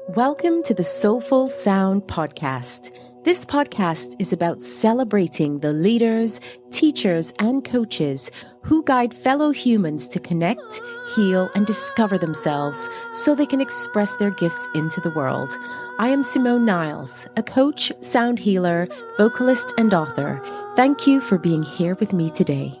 Welcome to the Soulfull Sound podcast. This podcast is about celebrating the leaders, teachers, and coaches who guide fellow humans to connect, heal, and discover themselves so they can express their gifts into the world. I am Simone Niles, a coach, sound healer, vocalist, and author. Thank you for being here with me today.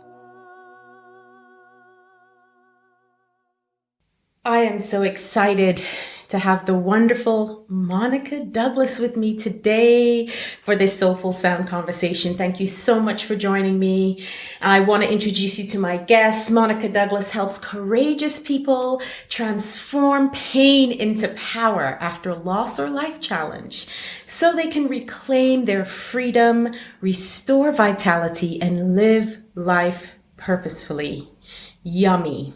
I am so excited to have the wonderful Monica Douglas with me today for this Soulfull Sound conversation. Thank you so much for joining me. I want to introduce you to my guest. Monica Douglas helps courageous people transform pain into power after loss or life challenge so they can reclaim their freedom, restore vitality, and live life purposefully. Yummy.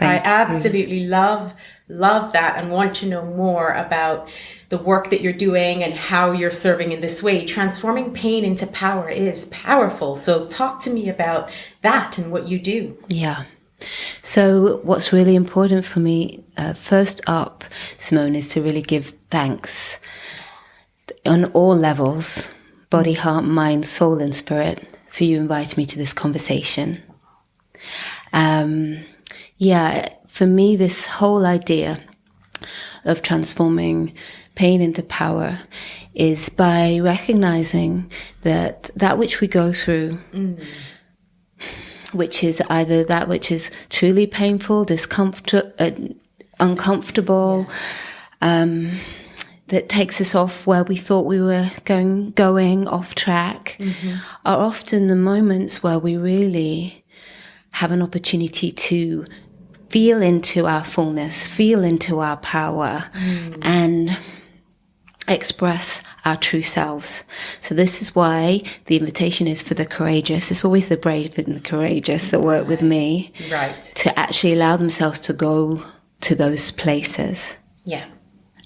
I absolutely love that and want to know more about the work that you're doing and how you're serving in this way. Transforming pain into power is powerful. So talk to me about that and what you do. Yeah. So what's really important for me, first up, Simone, is to really give thanks on all levels, body, heart, mind, soul, and spirit, for you inviting me to this conversation. For me, this whole idea of transforming pain into power is by recognizing that which we go through, which is either that which is truly painful, uncomfortable, that takes us off where we thought we were going off track, are often the moments where we really have an opportunity to feel into our fullness, feel into our power, and express our true selves. So this is why the invitation is for the courageous. It's always the brave and the courageous that work with me, to actually allow themselves to go to those places,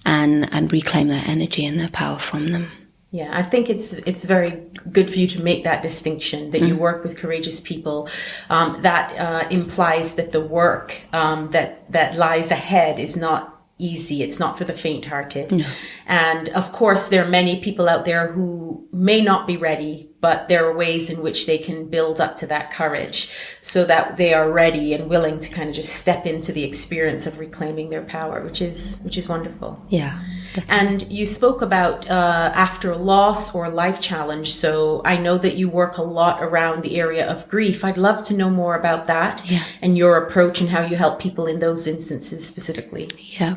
and reclaim their energy and their power from them. Yeah, I think it's very good for you to make that distinction, that you work with courageous people. That implies that the work that lies ahead is not easy. It's not for the faint-hearted. No. And of course, there are many people out there who may not be ready, but there are ways in which they can build up to that courage so that they are ready and willing to kind of just step into the experience of reclaiming their power, which is wonderful. Yeah. Definitely. And you spoke about after loss or life challenge. So I know that you work a lot around the area of grief. I'd love to know more about that and your approach and how you help people in those instances specifically. Yeah.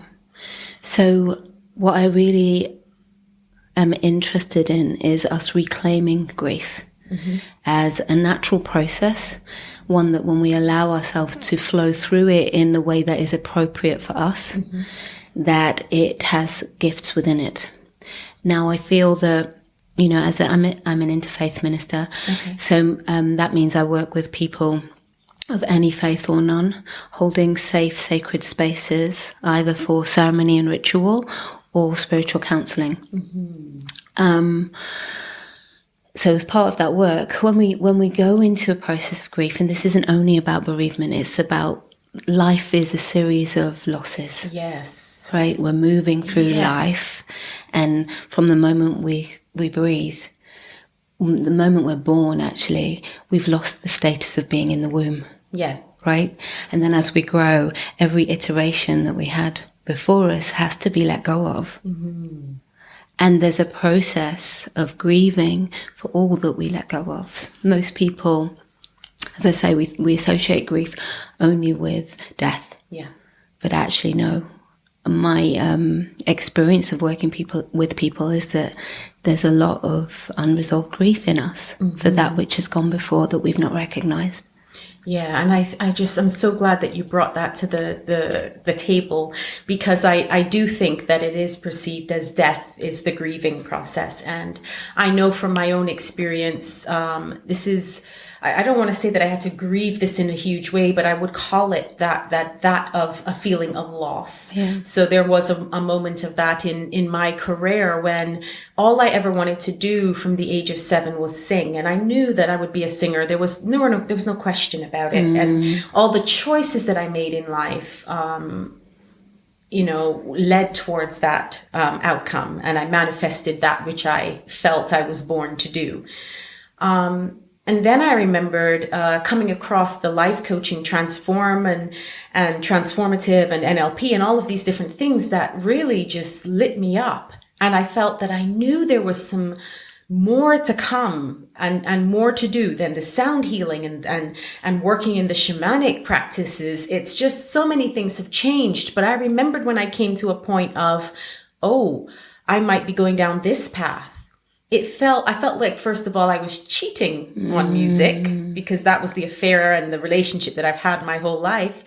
So what I really am interested in is us reclaiming grief as a natural process, one that when we allow ourselves to flow through it in the way that is appropriate for us, that it has gifts within it. Now I feel that, as I'm an interfaith minister, so that means I work with people of any faith or none, holding safe, sacred spaces, either for ceremony and ritual or spiritual counselling. So as part of that work, when we go into a process of grief, and this isn't only about bereavement, it's about life is a series of losses. Yes. Right? We're moving through life, and from the moment we breathe, the moment we're born, actually, we've lost the status of being in the womb. Yeah. Right? And then as we grow, every iteration that we had before us has to be let go of. And there's a process of grieving for all that we let go of. Most people, as I say, we associate grief only with death. Yeah. But actually, no. My experience of working with people is that there's a lot of unresolved grief in us for that which has gone before that we've not recognized. Yeah, and I'm so glad that you brought that to the table, because I do think that it is perceived as death is the grieving process. And I know from my own experience, this is, I don't want to say that I had to grieve this in a huge way, but I would call it that of a feeling of loss. Yeah. So there was a moment of that in my career when all I ever wanted to do from the age of 7 was sing. And I knew that I would be a singer. There was no question about it. And all the choices that I made in life, led towards that outcome, and I manifested that which I felt I was born to do. And then I remembered coming across the life coaching, Transform and Transformative and NLP and all of these different things that really just lit me up. And I felt that I knew there was some more to come and more to do than the sound healing and working in the shamanic practices. It's just so many things have changed. But I remembered when I came to a point of, oh, I might be going down this path. I felt like, first of all, I was cheating on music, because that was the affair and the relationship that I've had my whole life.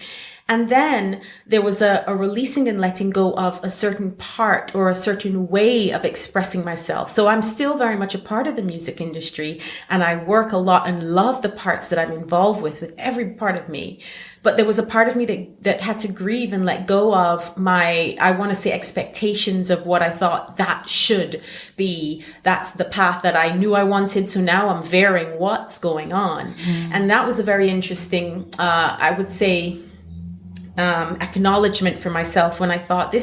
And then there was a releasing and letting go of a certain part or a certain way of expressing myself. So I'm still very much a part of the music industry, and I work a lot and love the parts that I'm involved with every part of me. But there was a part of me that had to grieve and let go of my, I want to say, expectations of what I thought that should be. That's the path that I knew I wanted. So now I'm varying what's going on. And that was a very interesting, I would say, acknowledgement for myself when I thought,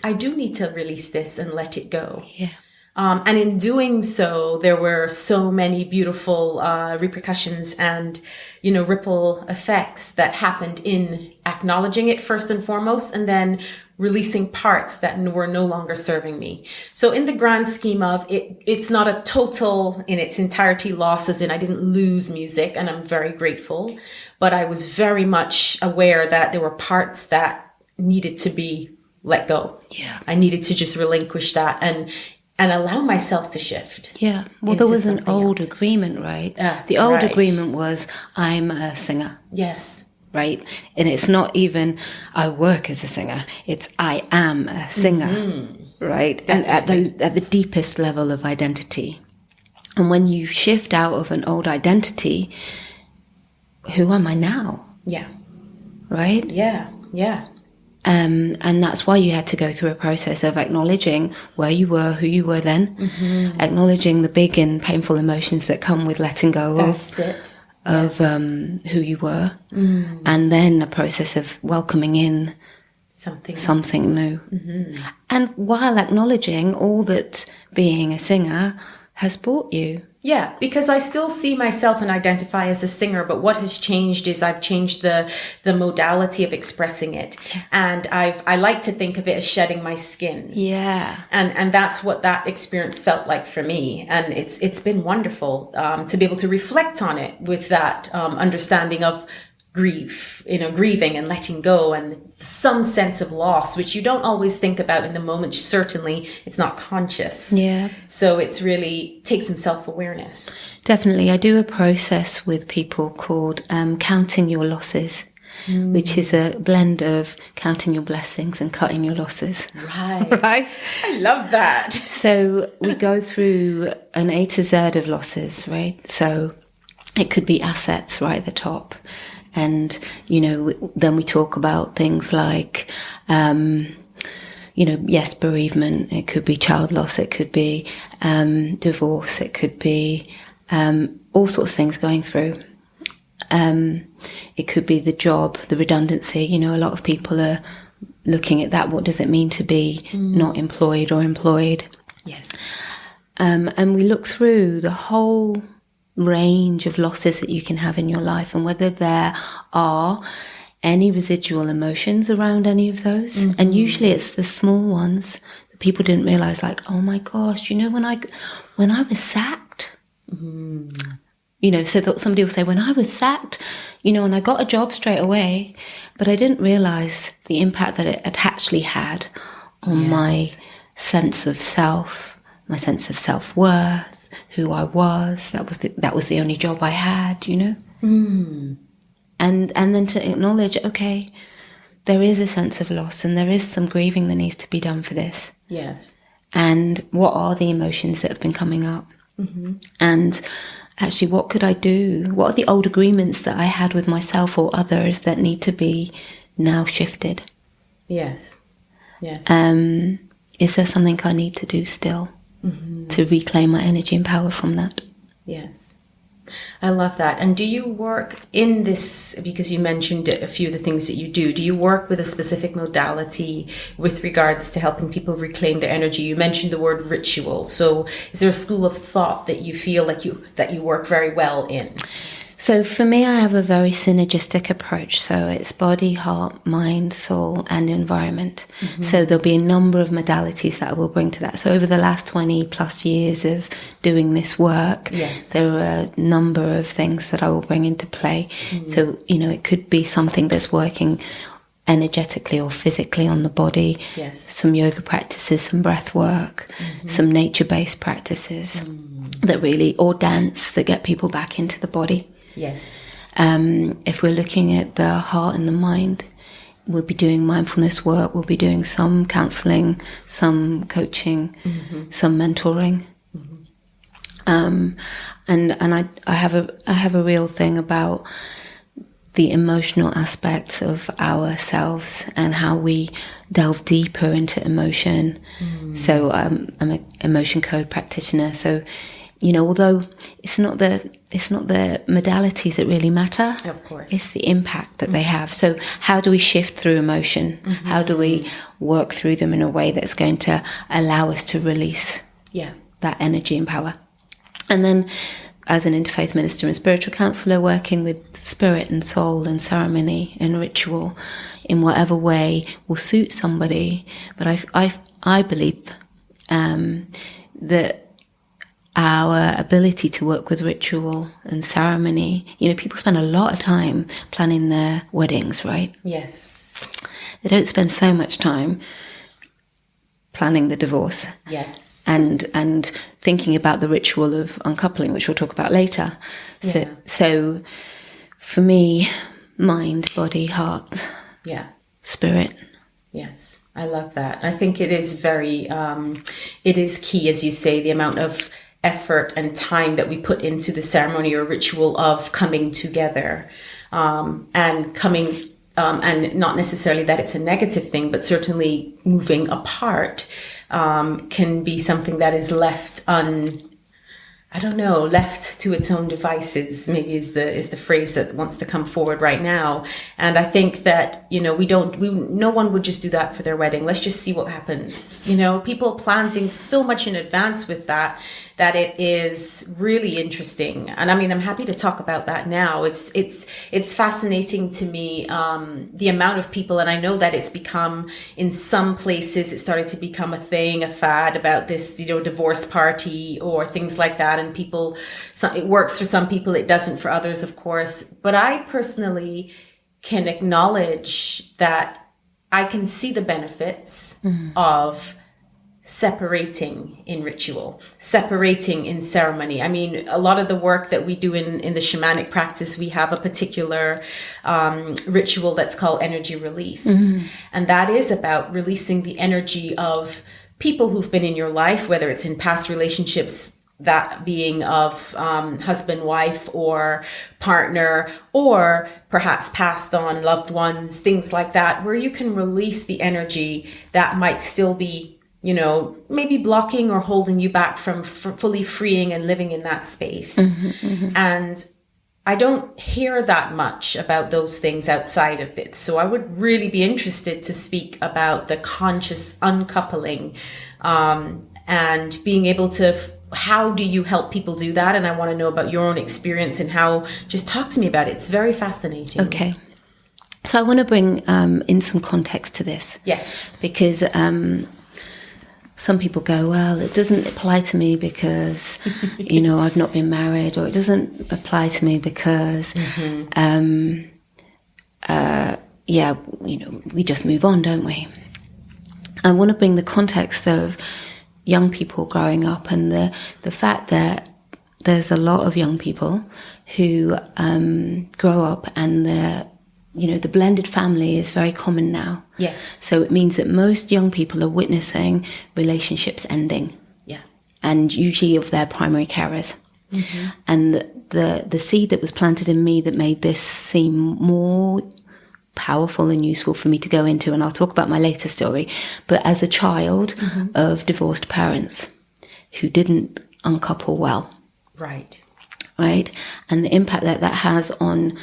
I do need to release this and let it go. Yeah. And in doing so, there were so many beautiful repercussions and, ripple effects that happened in acknowledging it first and foremost, and then releasing parts that were no longer serving me. So in the grand scheme of it, it's not a total in its entirety loss, as in I didn't lose music, and I'm very grateful. But I was very much aware that there were parts that needed to be let go. Yeah. I needed to just relinquish that and allow myself to shift. Yeah. Well, there was an old agreement, right? The old agreement was, I'm a singer. Yes. Right? And it's not even, I work as a singer. It's, I am a singer. Right? Definitely. And at the deepest level of identity. And when you shift out of an old identity, who am I now? Yeah. Right? Yeah. Yeah. And that's why you had to go through a process of acknowledging where you were, who you were then, acknowledging the big and painful emotions that come with letting go of who you were, and then a process of welcoming in something new. And while acknowledging all that being a singer has brought you. Yeah, because I still see myself and identify as a singer, but what has changed is I've changed the modality of expressing it. And I like to think of it as shedding my skin. Yeah. And that's what that experience felt like for me. And it's been wonderful to be able to reflect on it with that understanding of grief, grieving and letting go and some sense of loss, which you don't always think about in the moment. Certainly it's not conscious. Yeah. So it's really takes some self-awareness. Definitely. I do a process with people called counting your losses, which is a blend of counting your blessings and cutting your losses. Right. Right? I love that. So we go through an A to Z of losses, right? So it could be assets right at the top. And, then we talk about things like, yes, bereavement. It could be child loss. It could be divorce. It could be all sorts of things going through. It could be the job, the redundancy. A lot of people are looking at that. What does it mean to be not employed or employed? Yes. And we look through the whole range of losses that you can have in your life and whether there are any residual emotions around any of those. And usually it's the small ones that people didn't realize, like, oh my gosh, when I was sacked, so that somebody will say, when I was sacked, and I got a job straight away, but I didn't realize the impact that it had actually had on my sense of self, my sense of self-worth, who I was. That was the only job I had, And then to acknowledge, okay, there is a sense of loss and there is some grieving that needs to be done for this. Yes. And what are the emotions that have been coming up? And actually, what could I do? What are the old agreements that I had with myself or others that need to be now shifted? Yes. Yes. Is there something I need to do still? To reclaim my energy and power from that. Yes. I love that. And do you work in this, because you mentioned a few of the things that you do you work with a specific modality with regards to helping people reclaim their energy? You mentioned the word ritual. So is there a school of thought that you feel like you work very well in? So for me, I have a very synergistic approach. So it's body, heart, mind, soul, and environment. Mm-hmm. So there'll be a number of modalities that I will bring to that. So over the last 20 plus years of doing this work, yes, there are a number of things that I will bring into play. Mm-hmm. So, it could be something that's working energetically or physically on the body. Yes. Some yoga practices, some breath work, mm-hmm. some nature-based practices that really, or dance that get people back into the body. Yes. If we're looking at the heart and the mind, we'll be doing mindfulness work, we'll be doing some counselling, some coaching, mm-hmm. some mentoring. Mm-hmm. And I have a real thing about the emotional aspects of ourselves and how we delve deeper into emotion. Mm. So I'm an emotion code practitioner. So, although it's not the modalities that really matter. Of course. It's the impact that they have. So how do we shift through emotion? Mm-hmm. How do we work through them in a way that's going to allow us to release that energy and power? And then as an interfaith minister and spiritual counsellor, working with spirit and soul and ceremony and ritual in whatever way will suit somebody. But I believe that our ability to work with ritual and ceremony, people spend a lot of time planning their weddings, right? Yes. They don't spend so much time planning the divorce. Yes. And thinking about the ritual of uncoupling, which we'll talk about later. So for me, mind, body, heart, spirit. Yes, I love that. I think it is very, it is key, as you say, the amount of effort and time that we put into the ceremony or ritual of coming together, and coming, and not necessarily that it's a negative thing, but certainly moving apart can be something that is left left to its own devices, maybe is the phrase that wants to come forward right now. And I think that, no one would just do that for their wedding. Let's just see what happens. People plan things so much in advance with that it is really interesting. And I mean, I'm happy to talk about that now. It's fascinating to me, the amount of people, and I know that it's become, in some places, it started to become a thing, a fad about this, divorce party or things like that. And people, it works for some people, it doesn't for others, of course. But I personally can acknowledge that I can see the benefits of separating in ritual, separating in ceremony. I mean, a lot of the work that we do in the shamanic practice, we have a particular ritual that's called energy release. Mm-hmm. And that is about releasing the energy of people who've been in your life, whether it's in past relationships, that being of husband, wife, or partner, or perhaps passed on loved ones, things like that, where you can release the energy that might still be, maybe blocking or holding you back from fully freeing and living in that space. Mm-hmm, mm-hmm. And I don't hear that much about those things outside of it. So I would really be interested to speak about the conscious uncoupling, and being able to, how do you help people do that? And I want to know about your own experience and how, just talk to me about it. It's very fascinating. Okay. So I want to bring in some context to this. Yes. Because some people go, well, it doesn't apply to me because, I've not been married, or it doesn't apply to me because, we just move on, don't we? I want to bring the context of young people growing up and the fact that there's a lot of young people who grow up and the blended family is very common now. Yes. So it means that most young people are witnessing relationships ending. Yeah. And usually of their primary carers. Mm-hmm. And the seed that was planted in me that made this seem more powerful and useful for me to go into, and I'll talk about my later story, but as a child of divorced parents who didn't uncouple well. Right. right? And the impact that that has on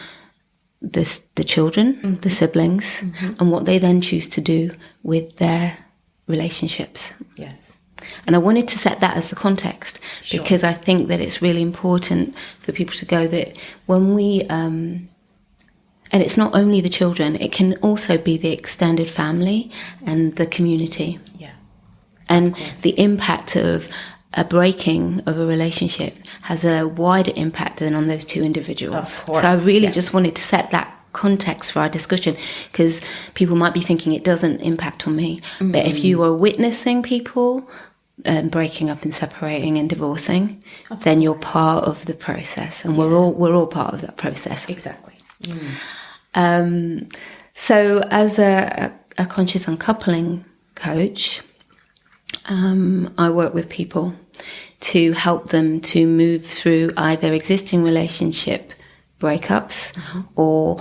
the children, the siblings, and what they then choose to do with their relationships. Yes. And I wanted to set that as the context, Sure. because I think that it's really important for people to go that when we, and it's not only the children, it can also be the extended family and the community. Yeah. And the impact of a breaking of a relationship has a wider impact than on those two individuals. Of course, so I really yeah. just wanted to set that context for our discussion, because people might be thinking it doesn't impact on me. But if you are witnessing people breaking up and separating and divorcing, then you're part of the process, and we're all part of that process. Exactly. So as a conscious uncoupling coach, I work with people to help them to move through either existing relationship breakups or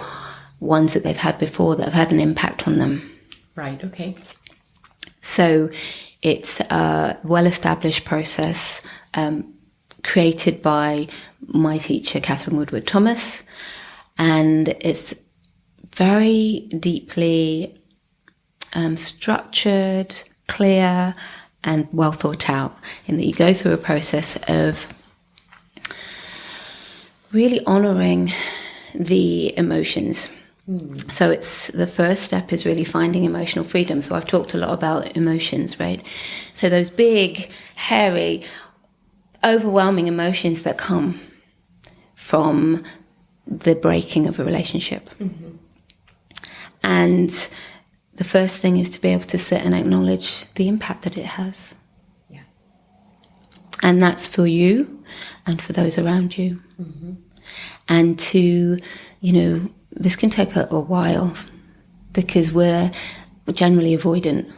ones that they've had before that have had an impact on them. Right. Okay. So it's a well-established process created by my teacher, Catherine Woodward Thomas, and it's very deeply structured, clear, and well thought out, in that you go through a process of really honouring the emotions. So it's the first step is really finding emotional freedom. So I've talked a lot about emotions, right? So those big, hairy, overwhelming emotions that come from the breaking of a relationship. And the first thing is to be able to sit and acknowledge the impact that it has. Yeah. And that's for you and for those around you. And to, this can take a while, because we're generally avoidant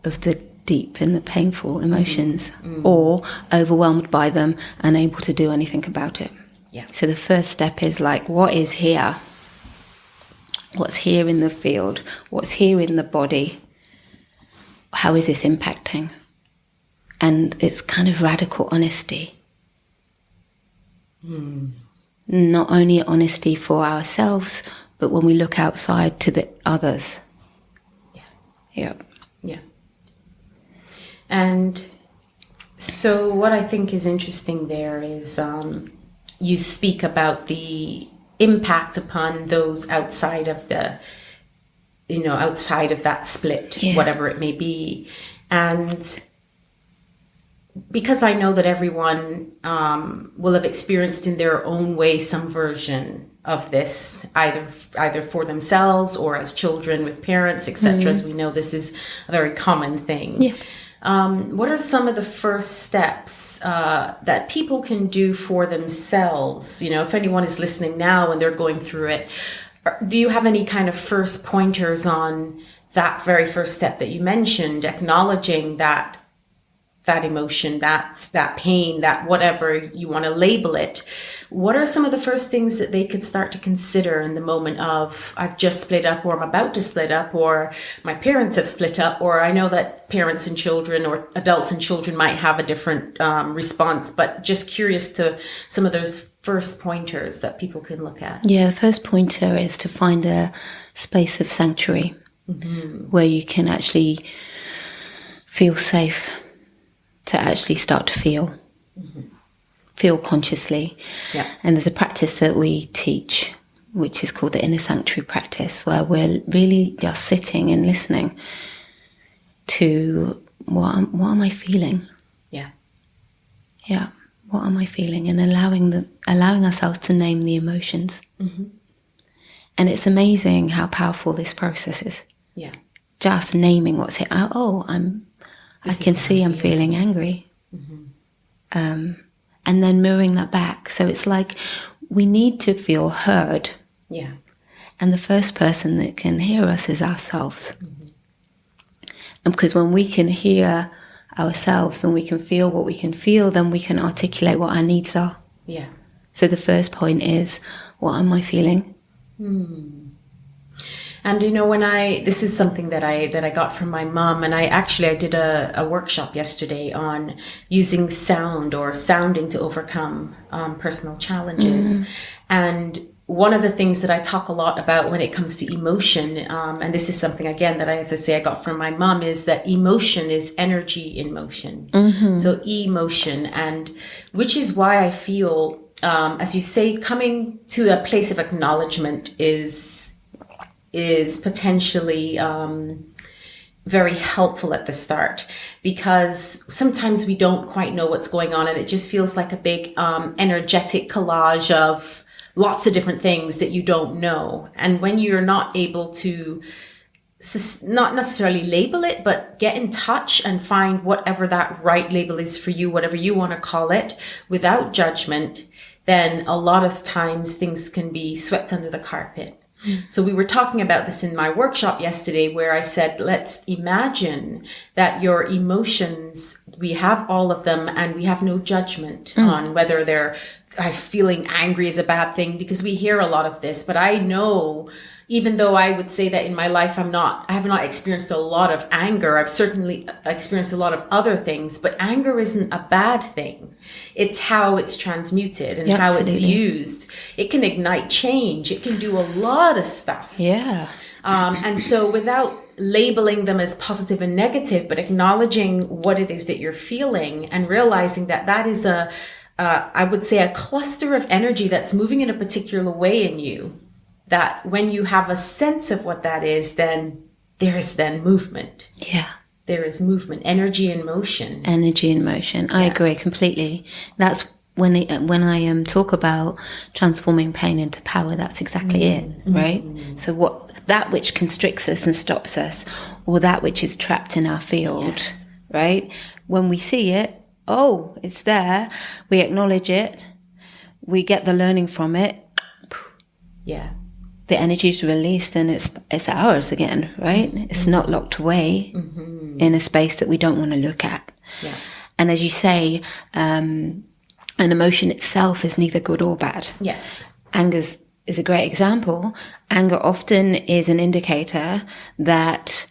of the deep and the painful emotions, or overwhelmed by them, unable to do anything about it. Yeah. So the first step is like, what is here? What's here in the field? What's here in the body? How is this impacting? And it's kind of radical honesty. Not only honesty for ourselves, but when we look outside to the others. Yeah. And so what I think is interesting there is you speak about the impact upon those outside of the, outside of that split, whatever it may be. And because I know that everyone will have experienced in their own way some version of this, either for themselves or as children with parents, etc. As we know, this is a very common thing. Yeah. What are some of the first steps that people can do for themselves? If anyone is listening now and they're going through it, do you have any kind of first pointers on that very first step that you mentioned, acknowledging that emotion, that pain, that whatever you want to label it? What are some of the first things that they could start to consider in the moment of, I've just split up, or I'm about to split up, or my parents have split up, or I know that parents and children or adults and children might have a different response, but just curious to some of those first pointers that people can look at. Yeah, the first pointer is to find a space of sanctuary where you can actually feel safe to actually start to feel consciously. Yeah. And there's a practice that we teach, which is called the inner sanctuary practice, where we're really just sitting and listening to what am I feeling? Yeah. What am I feeling? And allowing ourselves to name the emotions. And it's amazing how powerful this process is. Yeah. Just naming what's here. I can see I'm feeling angry. And then mirroring that back. So it's like we need to feel heard. Yeah. And the first person that can hear us is ourselves. And because when we can hear ourselves and we can feel what we can feel, then we can articulate what our needs are. Yeah. So the first point is, what am I feeling? And this is something that I got from my mom, and I did a workshop yesterday on using sound or sounding to overcome personal challenges. And one of the things that I talk a lot about when it comes to emotion, and this is something again that as I say I got from my mom, is that emotion is energy in motion. So emotion, and which is why I feel, as you say, coming to a place of acknowledgement is potentially very helpful at the start, because sometimes we don't quite know what's going on, and it just feels like a big energetic collage of lots of different things that you don't know. And when you're not able to not necessarily label it, but get in touch and find whatever that right label is for you, whatever you want to call it, without judgment, then a lot of times things can be swept under the carpet. So we were talking about this in my workshop yesterday, where I said, let's imagine that your emotions, we have all of them, and we have no judgment on whether they're feeling angry is a bad thing, because we hear a lot of this. But I know, even though I would say that in my life I have not experienced a lot of anger, I've certainly experienced a lot of other things, but anger isn't a bad thing. It's how it's transmuted and how it's used. It can ignite change. It can do a lot of stuff. Yeah. And so without labeling them as positive and negative, but acknowledging what it is that you're feeling and realizing that that is I would say a cluster of energy that's moving in a particular way in you, that when you have a sense of what that is, then there's movement. Yeah. There is movement, energy in motion. Energy in motion. I agree completely. That's when I talk about transforming pain into power, that's exactly it, right? So that which constricts us and stops us, or that which is trapped in our field, right? When we see it, oh, it's there, we acknowledge it, we get the learning from it. Yeah. The energy is released and it's ours again, right? It's not locked away in a space that we don't want to look at. Yeah. And as you say, an emotion itself is neither good or bad. Yes. Anger is a great example. Anger often is an indicator that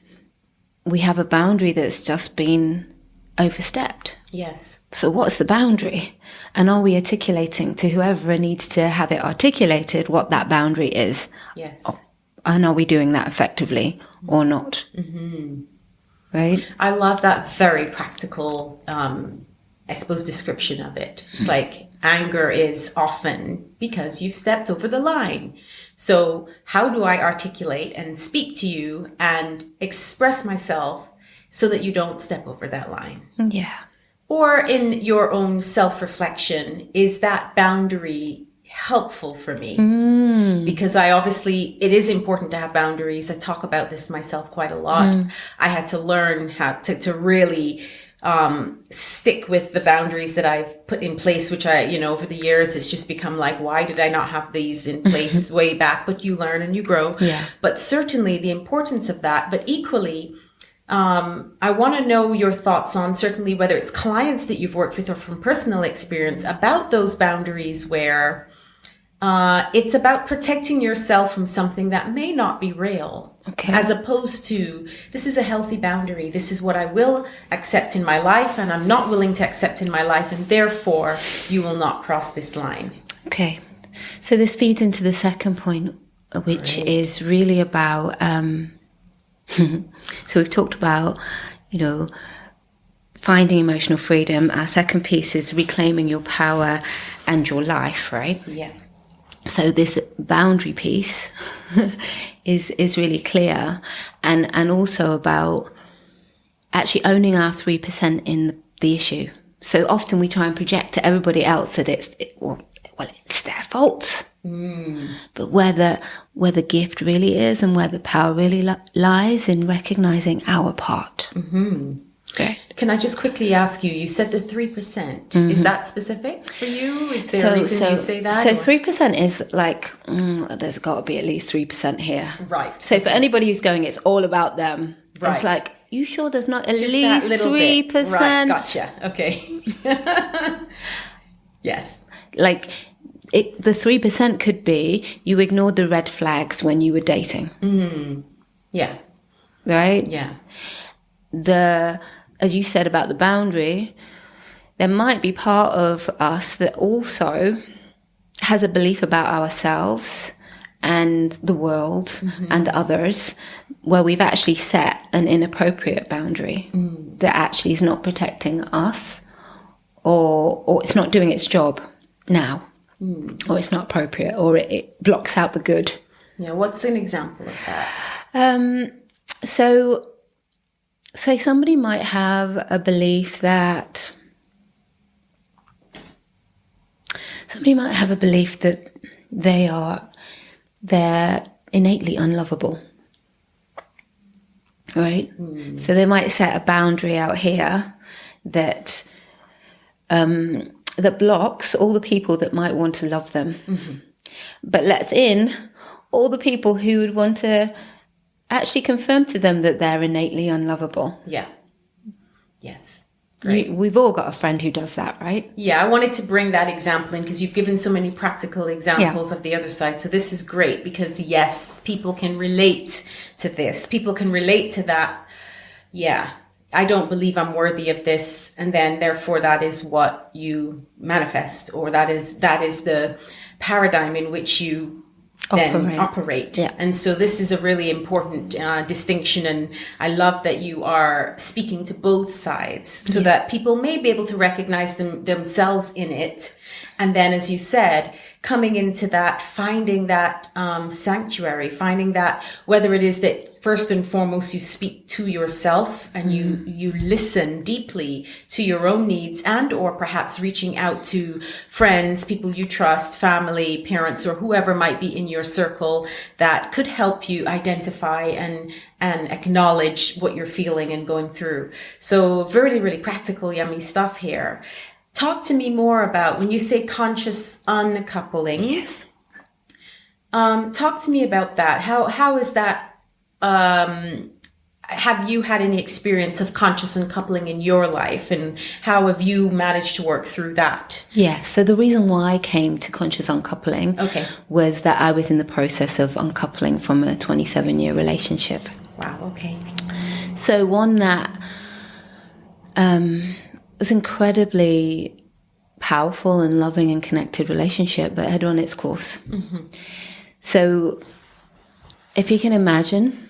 we have a boundary that's just been overstepped. Yes. So what's the boundary? And are we articulating to whoever needs to have it articulated what that boundary is? Yes. And are we doing that effectively or not? Right? I love that very practical, I suppose, description of it. It's like anger is often because you've stepped over the line. So how do I articulate and speak to you and express myself so that you don't step over that line? Yeah. Or in your own self-reflection, is that boundary helpful for me? Because it is important to have boundaries. I talk about this myself quite a lot. I had to learn how to really stick with the boundaries that I've put in place, which over the years, it's just become like, why did I not have these in place way back? But you learn and you grow. Yeah. But certainly the importance of that, but equally, I want to know your thoughts on certainly whether it's clients that you've worked with or from personal experience about those boundaries where it's about protecting yourself from something that may not be real, as opposed to this is a healthy boundary. This is what I will accept in my life and I'm not willing to accept in my life, and therefore you will not cross this line. Okay. So this feeds into the second point, which is really about... So we've talked about, finding emotional freedom. Our second piece is reclaiming your power and your life, right? Yeah. So this boundary piece is really clear, and also about actually owning our 3% in the issue. So often we try and project to everybody else that it's their fault. But where the gift really is and where the power really lies in recognizing our part. Okay. Can I just quickly ask you, you said the 3%. Is that specific for you? Is there a reason you say that? So 3% is like, there's got to be at least 3% here. Right. So for anybody who's going, it's all about them. Right. It's like, you sure there's not at just least 3%? Right, gotcha. Okay. Yes. Like, the 3% could be you ignored the red flags when you were dating. Yeah. Right? Yeah. As you said about the boundary, there might be part of us that also has a belief about ourselves and the world and others, where we've actually set an inappropriate boundary that actually is not protecting us, or it's not doing its job now, or it's not appropriate, or it blocks out the good. Yeah, what's an example of that? So, say somebody might have a belief that they're innately unlovable, right? So they might set a boundary out here that that blocks all the people that might want to love them, but lets in all the people who would want to actually confirm to them that they're innately unlovable. Yeah. Yes. Great. We've all got a friend who does that, right? Yeah, I wanted to bring that example in because you've given so many practical examples of the other side. So this is great because, yes, people can relate to this. People can relate to that. Yeah, I don't believe I'm worthy of this. And then, therefore, that is what you manifest, or that is the paradigm in which you then operate. Yeah. And so this is a really important distinction, and I love that you are speaking to both sides so that people may be able to recognize themselves in it, and then, as you said, coming into that, finding that sanctuary, finding that, whether it is that first and foremost you speak to yourself and you listen deeply to your own needs, and or perhaps reaching out to friends, people you trust, family, parents, or whoever might be in your circle that could help you identify and acknowledge what you're feeling and going through. So really, really practical, yummy stuff here. Talk to me more about when you say conscious uncoupling. Yes. Talk to me about that. How is that? Have you had any experience of conscious uncoupling in your life, and how have you managed to work through that? Yeah, so the reason why I came to conscious uncoupling was that I was in the process of uncoupling from a 27-year relationship. Wow, okay. So one that was incredibly powerful and loving and connected relationship, but had run its course. So if you can imagine,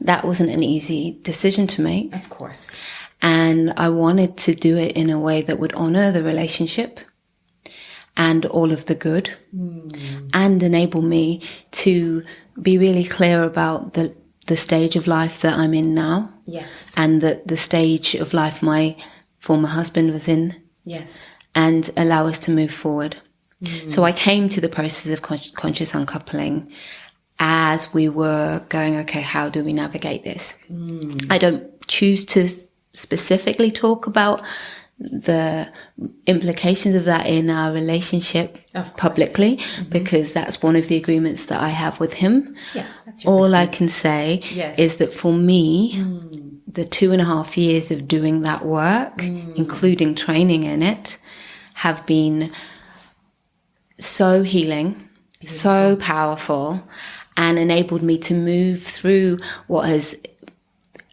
that wasn't an easy decision to make. Of course. And I wanted to do it in a way that would honor the relationship and all of the good, and enable me to be really clear about the stage of life that I'm in now. Yes. And the stage of life my former husband was in. Yes. And allow us to move forward. So I came to the process of conscious uncoupling as we were going, okay, how do we navigate this? I don't choose to specifically talk about the implications of that in our relationship publicly, because that's one of the agreements that I have with him. Yeah, that's your All business. I can say is that for me, the 2.5 years of doing that work, including training in it, have been so healing, so powerful, and enabled me to move through what has,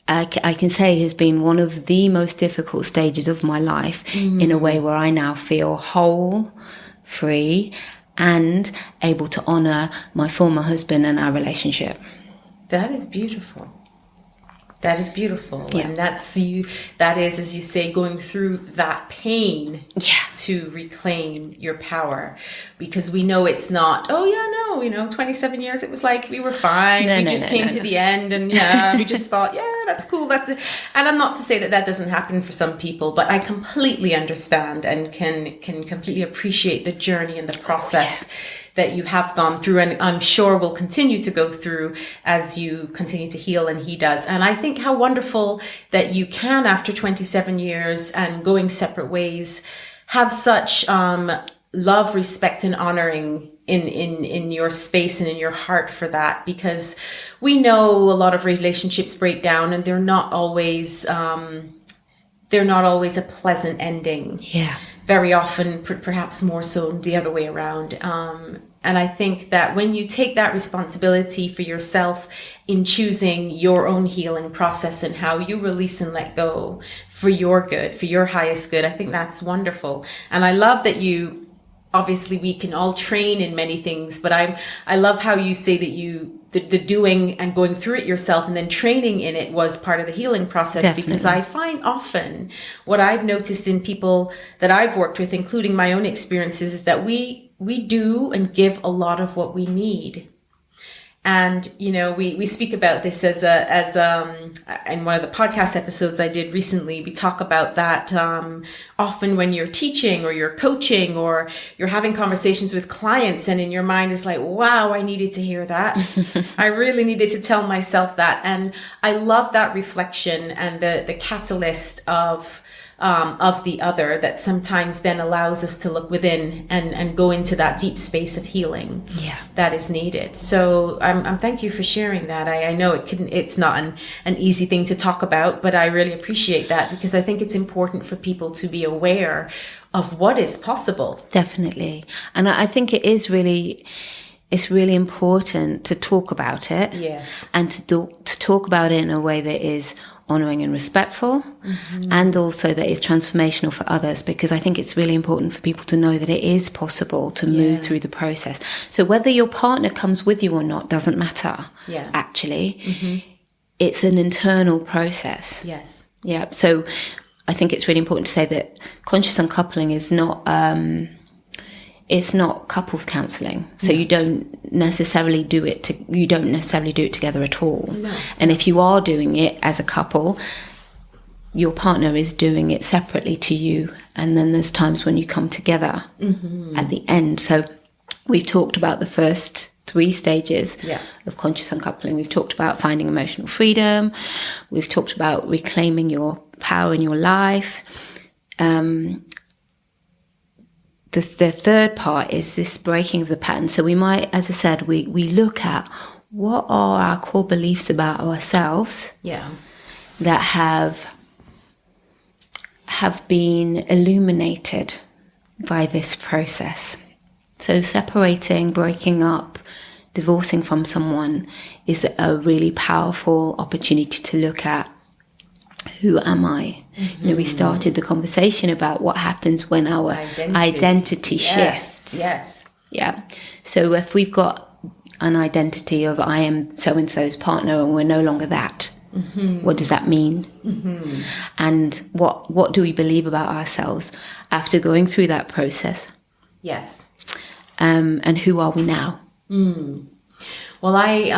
I can say, has been one of the most difficult stages of my life in a way where I now feel whole, free, and able to honor my former husband and our relationship. That is beautiful. That is beautiful. Yeah. And that is, as you say, going through that pain to reclaim your power. Because we know it's not, 27 years, it was like we were fine. We just came to the end, and we just thought, that's cool. That's it. And I'm not to say that doesn't happen for some people, but I completely understand and can completely appreciate the journey and the process that you have gone through, and I'm sure will continue to go through as you continue to heal, and he does. And I think how wonderful that you can, after 27 years and going separate ways, have such love, respect, and honoring in your space and in your heart for that, because we know a lot of relationships break down, and they're not always a pleasant ending. very often, perhaps more so the other way around. And I think that when you take that responsibility for yourself in choosing your own healing process and how you release and let go for your good, for your highest good, I think that's wonderful. And I love that you, obviously we can all train in many things, but I love how you say that the doing and going through it yourself and then training in it was part of the healing process. Definitely. Because I find often what I've noticed in people that I've worked with, including my own experiences, is that we do and give a lot of what we need. And, we speak about this as in one of the podcast episodes I did recently, we talk about that often when you're teaching or you're coaching or you're having conversations with clients and in your mind is like, wow, I needed to hear that. I really needed to tell myself that. And I love that reflection and the catalyst of the other that sometimes then allows us to look within and go into that deep space of healing that is needed. So I'm thank you for sharing that. I know it's not an easy thing to talk about, but I really appreciate that because I think it's important for people to be aware of what is possible. Definitely. And I think it's really important to talk about it. Yes. And to talk about it in a way that is honouring and respectful, and also that is transformational for others, because I think it's really important for people to know that it is possible to move through the process. So whether your partner comes with you or not doesn't matter, actually. It's an internal process. Yes. Yeah. So I think it's really important to say that conscious uncoupling is not... it's not couples counselling, so you don't necessarily do it together at all. No. And if you are doing it as a couple, your partner is doing it separately to you, and then there's times when you come together at the end. So we've talked about the first 3 stages of conscious uncoupling. We've talked about finding emotional freedom. We've talked about reclaiming your power in your life. The third part is this breaking of the pattern. So we might, as I said, we look at what are our core beliefs about ourselves that have been illuminated by this process. So separating, breaking up, divorcing from someone is a really powerful opportunity to look at who am I? We started the conversation about what happens when our identity shifts. Yes. Yeah. So if we've got an identity of I am so-and-so's partner and we're no longer that, what does that mean? And what do we believe about ourselves after going through that process? Yes. And who are we now? Well, I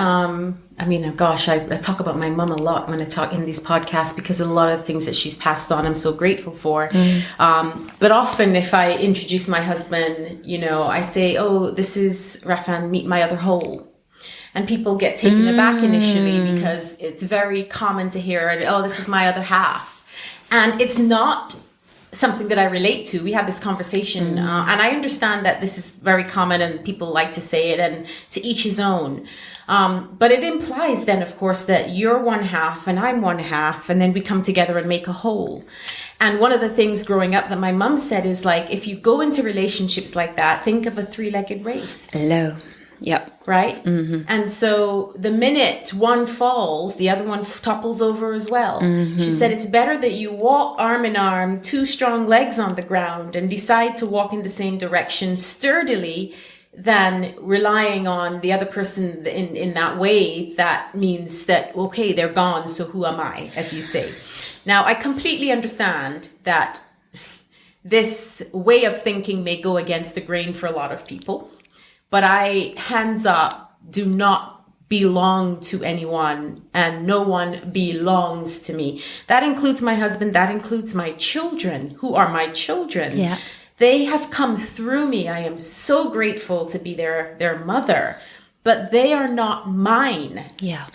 talk about my mum a lot when I talk in these podcasts because of a lot of the things that she's passed on, I'm so grateful for. But often if I introduce my husband, I say, oh, this is Rafan, meet my other whole. And people get taken aback initially because it's very common to hear, oh, this is my other half. And it's not something that I relate to. We had this conversation and I understand that this is very common and people like to say it and to each his own. But it implies then, of course, that you're one half and I'm one half and then we come together and make a whole. And one of the things growing up that my mum said is like, if you go into relationships like that, think of a 3-legged race. Hello. Yep. Right? And so the minute one falls, the other one topples over as well. She said it's better that you walk arm in arm, 2 strong legs on the ground and decide to walk in the same direction sturdily than relying on the other person in that way. That means that, okay, they're gone, so who am I, as you say. Now, I completely understand that this way of thinking may go against the grain for a lot of people. But I, hands up, do not belong to anyone and no one belongs to me. That includes my husband. That includes my children, who are my children. Yeah. They have come through me. I am so grateful to be their mother, but they are not mine. Yeah.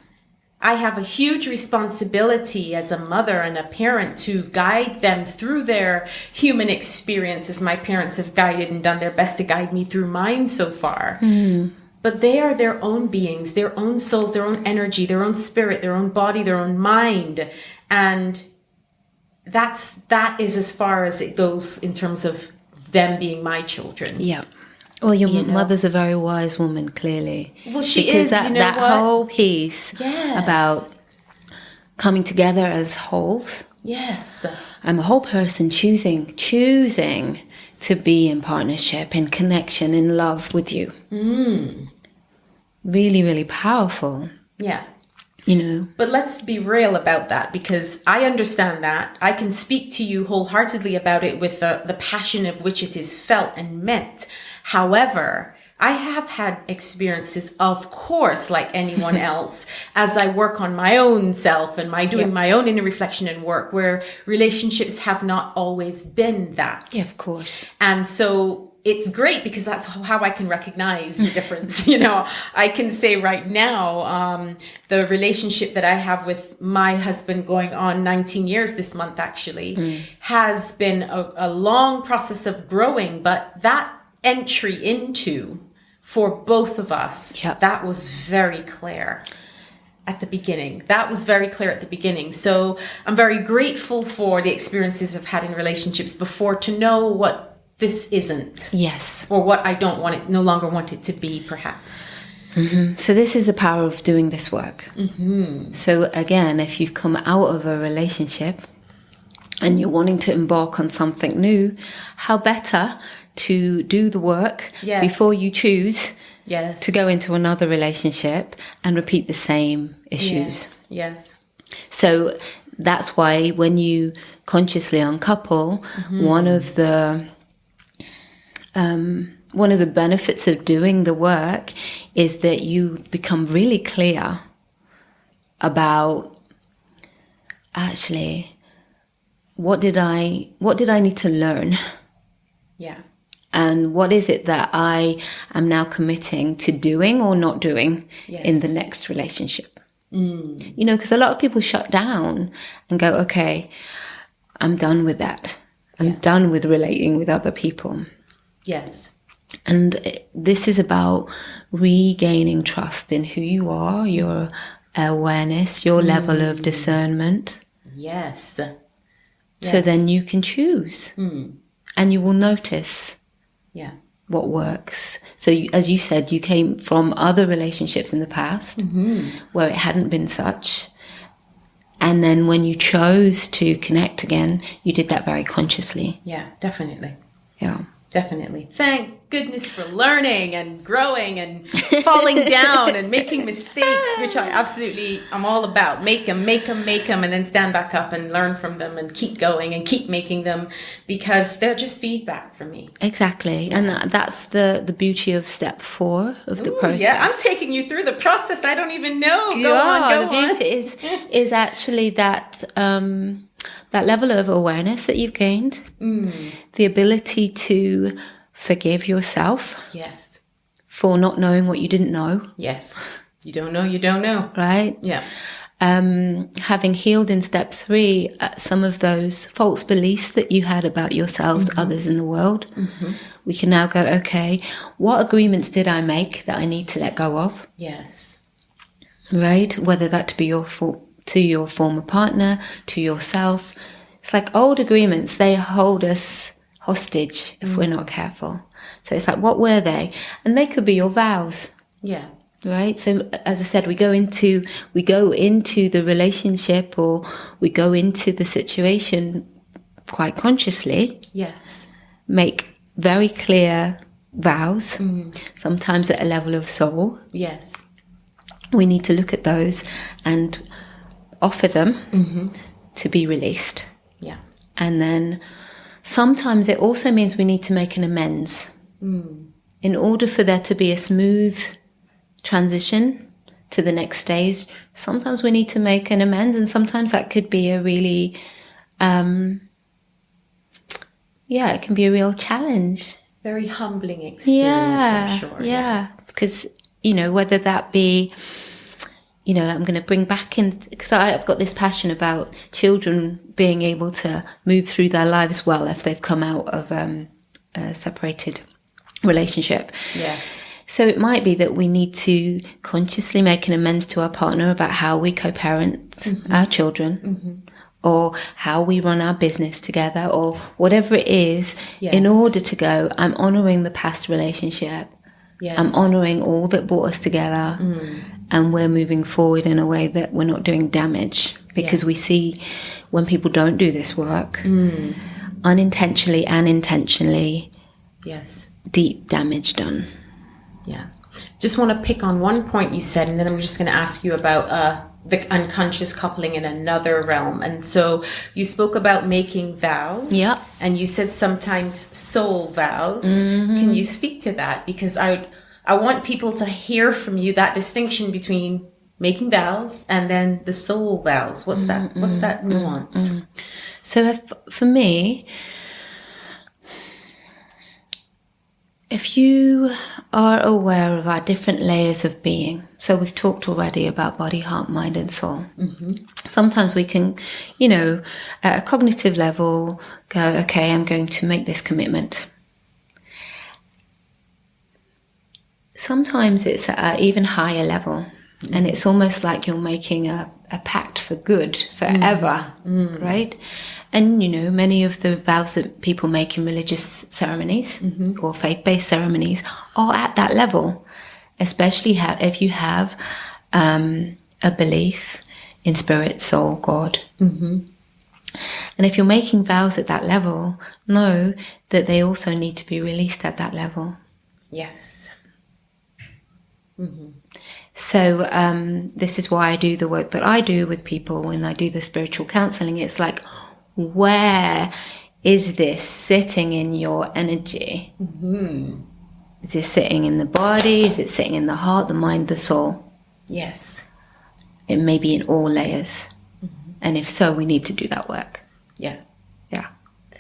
I have a huge responsibility as a mother and a parent to guide them through their human experiences. My parents have guided and done their best to guide me through mine so far. But they are their own beings, their own souls, their own energy, their own spirit, their own body, their own mind. And that is as far as it goes in terms of them being my children. Yeah. Well, your mother's a very wise woman, clearly. Well, she because is. That whole piece Yes. about coming together as wholes. Yes. I'm a whole person choosing to be in partnership, in connection, in love with you. Really, really powerful. Yeah. But let's be real about that, because I understand that. I can speak to you wholeheartedly about it with the passion of which it is felt and meant. However, I have had experiences, of course, like anyone else, as I work on my own self and doing my own inner reflection and work, where relationships have not always been that. Yeah, of course. And so it's great because that's how I can recognize the difference. I can say right now, the relationship that I have with my husband, going on 19 years this month, actually, has been a long process of growing, but that entry into, for both of us, that was very clear at the beginning. So I'm very grateful for the experiences I've had in relationships before, to know what this isn't. Yes. Or what I no longer want it to be, perhaps. So this is the power of doing this work. So again, if you've come out of a relationship and you're wanting to embark on something new, how better to do the work before you choose to go into another relationship and repeat the same issues. Yes. So that's why when you consciously uncouple, one of the benefits of doing the work is that you become really clear about, actually, what did I need to learn? Yeah. And what is it that I am now committing to doing or not doing in the next relationship? Because a lot of people shut down and go, okay, I'm done with that. I'm done with relating with other people. Yes. And this is about regaining trust in who you are, your awareness, your level of discernment. Yes. So then you can choose. And you will notice what works. So as you said, you came from other relationships in the past where it hadn't been such. And then when you chose to connect again, you did that very consciously. Yeah, definitely. Yeah. Definitely. Thank goodness for learning and growing and falling down and making mistakes, which I'm all about. Make them, and then stand back up and learn from them and keep going and keep making them, because they're just feedback for me. Exactly. And that's the beauty of step 4 of the process. Yeah, I'm taking you through the process. I don't even know. Go on. The beauty is actually that that level of awareness that you've gained, the ability to forgive yourself for not knowing what you didn't know. Yes. You don't know. Right? Yeah. Having healed in step 3 some of those false beliefs that you had about yourselves, others in the world, we can now go, okay, what agreements did I make that I need to let go of? Yes. Right? Whether that to be to your former partner, to yourself. It's like old agreements, they hold us hostage if we're not careful. So it's like, what were they? And they could be your vows. Yeah. Right? So as I said, we go into the relationship, or we go into the situation quite consciously. Yes. Make very clear vows, sometimes at a level of soul. Yes. We need to look at those and offer them to be released. Yeah. And then sometimes it also means we need to make an amends. In order for there to be a smooth transition to the next stage, sometimes we need to make an amends, and sometimes that could be a really, it can be a real challenge. Very humbling experience, I'm sure. Yeah. Because, whether that be, I'm going to bring back in, because I've got this passion about children being able to move through their lives well if they've come out of a separated relationship. Yes. So it might be that we need to consciously make an amends to our partner about how we co-parent our children, or how we run our business together, or whatever it is, Yes. in order to go, I'm honoring the past relationship. Yes. I'm honoring all that brought us together, and we're moving forward in a way that we're not doing damage. Because we see when people don't do this work, unintentionally and intentionally, yes, deep damage done. Yeah. Just want to pick on one point you said, and then I'm just going to ask you about the unconscious coupling in another realm. And so you spoke about making vows. Yeah. And you said sometimes soul vows. Can you speak to that? Because I want people to hear from you that distinction between making vows and then the soul vows. What's that? What's that nuance? So for me, if you are aware of our different layers of being, so we've talked already about body, heart, mind, and soul. Sometimes we can, at a cognitive level, go, okay, I'm going to make this commitment. Sometimes it's at an even higher level, and it's almost like you're making a pact for good forever, right? And, many of the vows that people make in religious ceremonies or faith-based ceremonies are at that level, especially if you have a belief in spirit, soul, God. And if you're making vows at that level, know that they also need to be released at that level. Yes. So this is why I do the work that I do with people when I do the spiritual counseling. It's like, where is this sitting in your energy? Is it sitting in the body? Is it sitting in the heart, the mind, the soul? Yes. It may be in all layers. And if so, we need to do that work. Yeah. Yeah.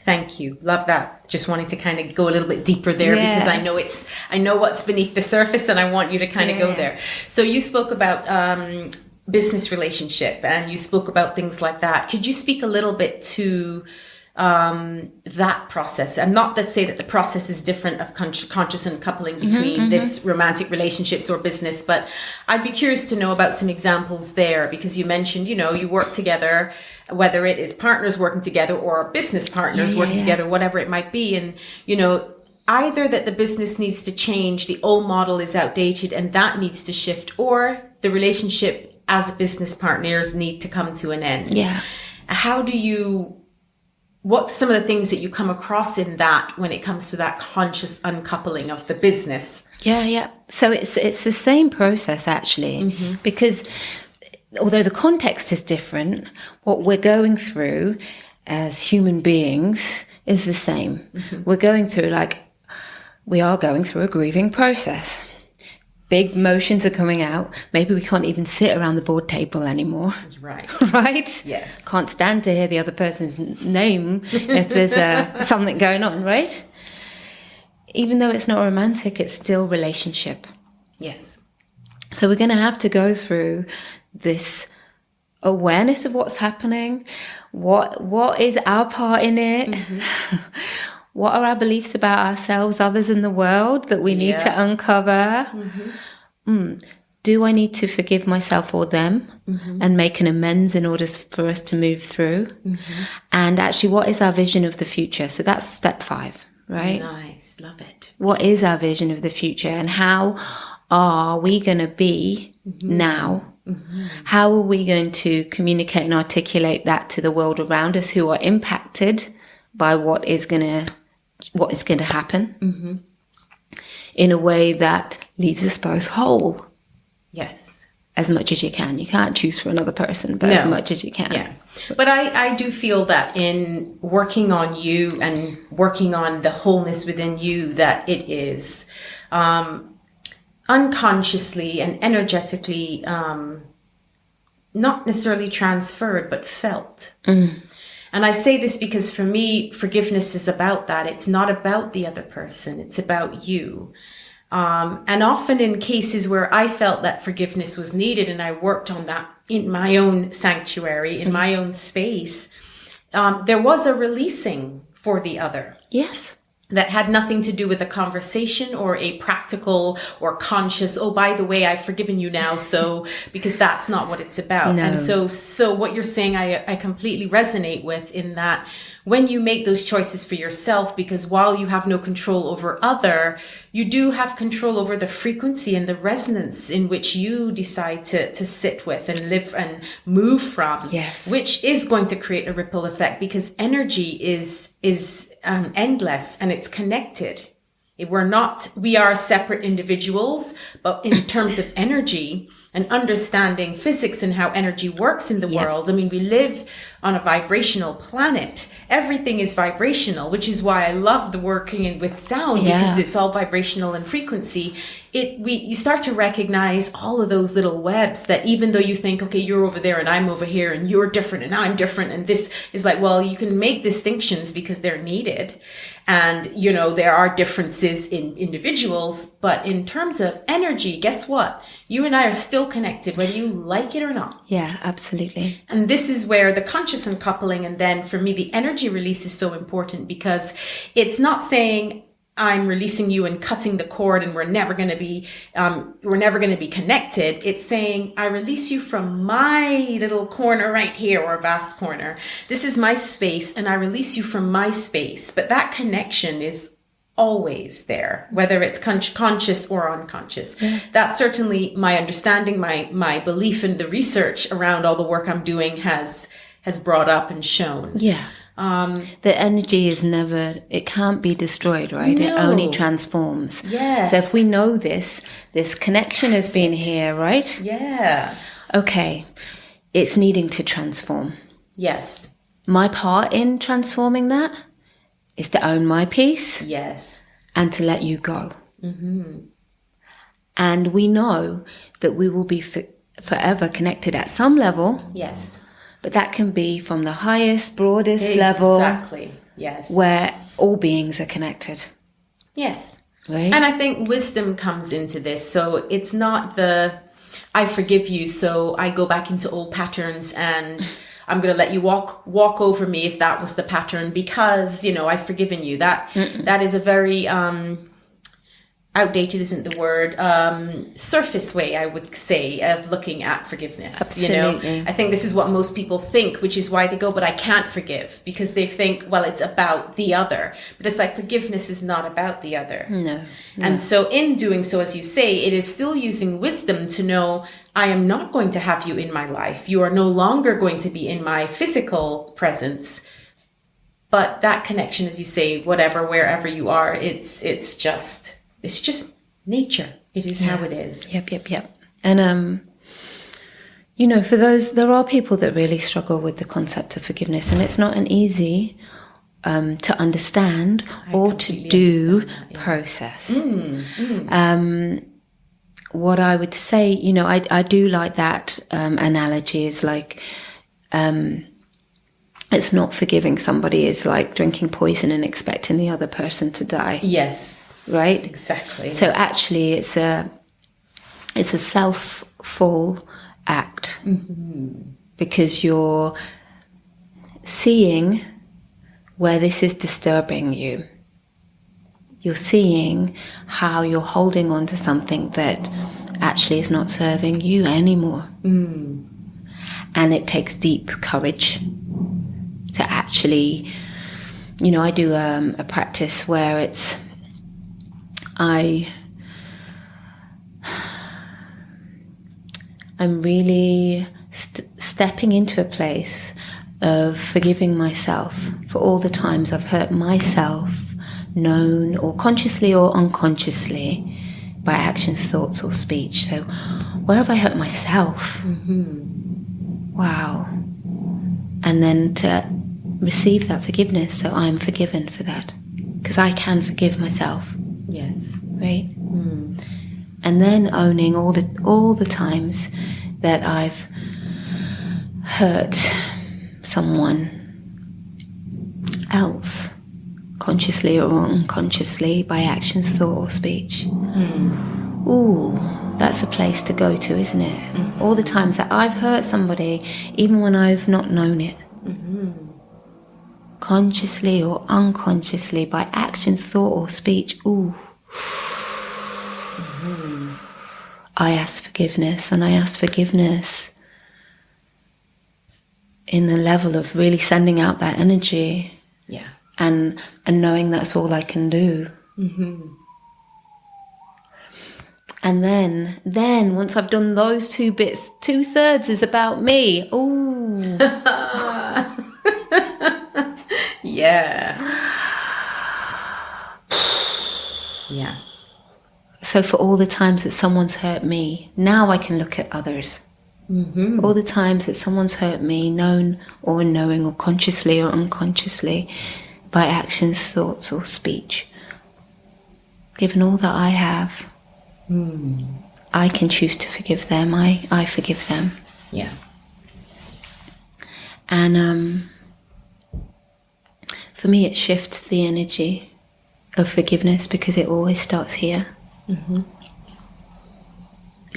Thank you. Love that. Just wanting to kind of go a little bit deeper there because I know what's beneath the surface and I want you to kind of go there. So you spoke about business relationship and you spoke about things like that. Could you speak a little bit to that process? And not to say that the process is different of conscious uncoupling between this romantic relationships or business, but I'd be curious to know about some examples there because you mentioned, you work together, whether it is partners working together or business partners working together, whatever it might be. And, either that the business needs to change, the old model is outdated and that needs to shift, or the relationship as business partners need to come to an end. Yeah. What's some of the things that you come across in that when it comes to that conscious uncoupling of the business? Yeah. So it's the same process actually, because although the context is different, what we're going through as human beings is the same. We are going through a grieving process. Big emotions are coming out. Maybe we can't even sit around the board table anymore. Right. Right? Yes. Can't stand to hear the other person's name if there's something going on, right? Even though it's not romantic, it's still relationship. Yes. So we're going to have to go through this awareness of what's happening. What is our part in it? What are our beliefs about ourselves, others in the world that we need to uncover? Do I need to forgive myself or them and make an amends in order for us to move through? And actually, what is our vision of the future? So that's step 5, right? Nice. Love it. What is our vision of the future and how are we going to be now? How are we going to communicate and articulate that to the world around us who are impacted by what is going to happen in a way that leaves us both whole? Yes. As much as you can. You can't choose for another person, but as much as you can. Yeah. But I do feel that in working on you and working on the wholeness within you, that it is unconsciously and energetically not necessarily transferred, but felt. And I say this because for me, forgiveness is about that. It's not about the other person. It's about you. And often in cases where I felt that forgiveness was needed and I worked on that in my own sanctuary, in my own space, there was a releasing for the other. Yes. that had nothing to do with a conversation or a practical or conscious, oh, by the way, I've forgiven you now, so, because that's not what it's about. No. And so what you're saying, I completely resonate with, in that when you make those choices for yourself, because while you have no control over other, you do have control over the frequency and the resonance in which you decide to sit with and live and move from. Yes. Which is going to create a ripple effect, because energy is endless and it's connected. We are separate individuals, but in terms of energy and understanding physics and how energy works in the world, I mean, we live on a vibrational planet. Everything is vibrational, which is why I love the working with sound, because it's all vibrational and frequency. You start to recognize all of those little webs that, even though you think, okay, you're over there and I'm over here and you're different and I'm different, and this is like, well, you can make distinctions because they're needed. And, you know, there are differences in individuals, but in terms of energy, guess what? You and I are still connected, whether you like it or not. Yeah, absolutely. And this is where the conscious uncoupling, and then for me, the energy release is so important, because it's not saying I'm releasing you and cutting the cord and we're never going to be connected. It's saying I release you from my little corner right here, or vast corner. This is my space, and I release you from my space. But that connection is always there, whether it's conscious or unconscious. That's certainly my understanding, my belief, in the research around all the work I'm doing has brought up and shown. Yeah. The energy is it can't be destroyed, right? No. It only transforms. Yes. So if we know this connection has been here, right? Yeah. Okay. It's needing to transform. Yes. My part in transforming that is to own my peace. Yes. And to let you go. Mm-hmm. And we know that we will be forever connected at some level. Yes. But that can be from the highest, broadest level. Exactly. Yes. Where all beings are connected. Yes. Right. And I think wisdom comes into this. So it's not I forgive you, so I go back into old patterns and I'm going to let you walk over me if that was the pattern, because, you know, I've forgiven you. That is a very outdated isn't the word, surface way, I would say, of looking at forgiveness. Absolutely. You know, I think this is what most people think, which is why they go, but I can't forgive, because they think, well, it's about the other. But it's like, forgiveness is not about the other. No. And so in doing so, as you say, it is still using wisdom to know, I am not going to have you in my life. You are no longer going to be in my physical presence. But that connection, as you say, whatever, wherever you are, it's just nature. It is how it is. Yep. And, you know, for those, there are people that really struggle with the concept of forgiveness, and it's not an easy to understand or to do process. What I would say, you know, I do like that analogy, is like, it's not forgiving somebody is like drinking poison and expecting the other person to die. Yes. Right? Exactly. So actually it's a self-full act. Mm-hmm. Because you're seeing where this is disturbing you. You're seeing how you're holding on to something that actually is not serving you anymore. Mm. And it takes deep courage to actually, you know, I do a practice where it's, I'm really stepping into a place of forgiving myself for all the times I've hurt myself, known or consciously or unconsciously, by actions, thoughts or speech. So where have I hurt myself? Mm-hmm. Wow. And then to receive that forgiveness, so I'm forgiven for that, because I can forgive myself. Yes. Right? Mm. And then owning all the times that I've hurt someone else, consciously or unconsciously, by actions, thought or speech. Mm. Ooh, that's a place to go to, isn't it? Mm-hmm. All the times that I've hurt somebody, even when I've not known it. Mm-hmm. consciously or unconsciously, by actions, thought or speech, I ask forgiveness, and I ask forgiveness in the level of really sending out that energy. Yeah. And knowing that's all I can do. And then once I've done those two bits, 2/3 is about me. Ooh. Yeah. Yeah. So for all the times that someone's hurt me, now I can look at others. All the times that someone's hurt me, known or unknowing, or consciously or unconsciously, by actions, thoughts or speech, given all that I have, I can choose to forgive them. I forgive them. Yeah. And for me, it shifts the energy of forgiveness, because it always starts here.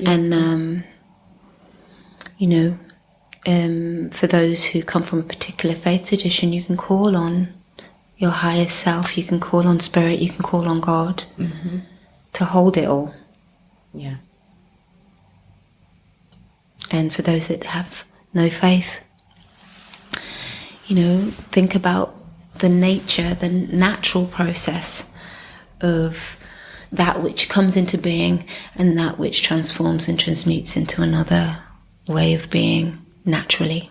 And for those who come from a particular faith tradition, you can call on your higher self, you can call on spirit, you can call on God to hold it all. Yeah. And for those that have no faith, think about the nature, the natural process of that which comes into being and that which transforms and transmutes into another way of being naturally.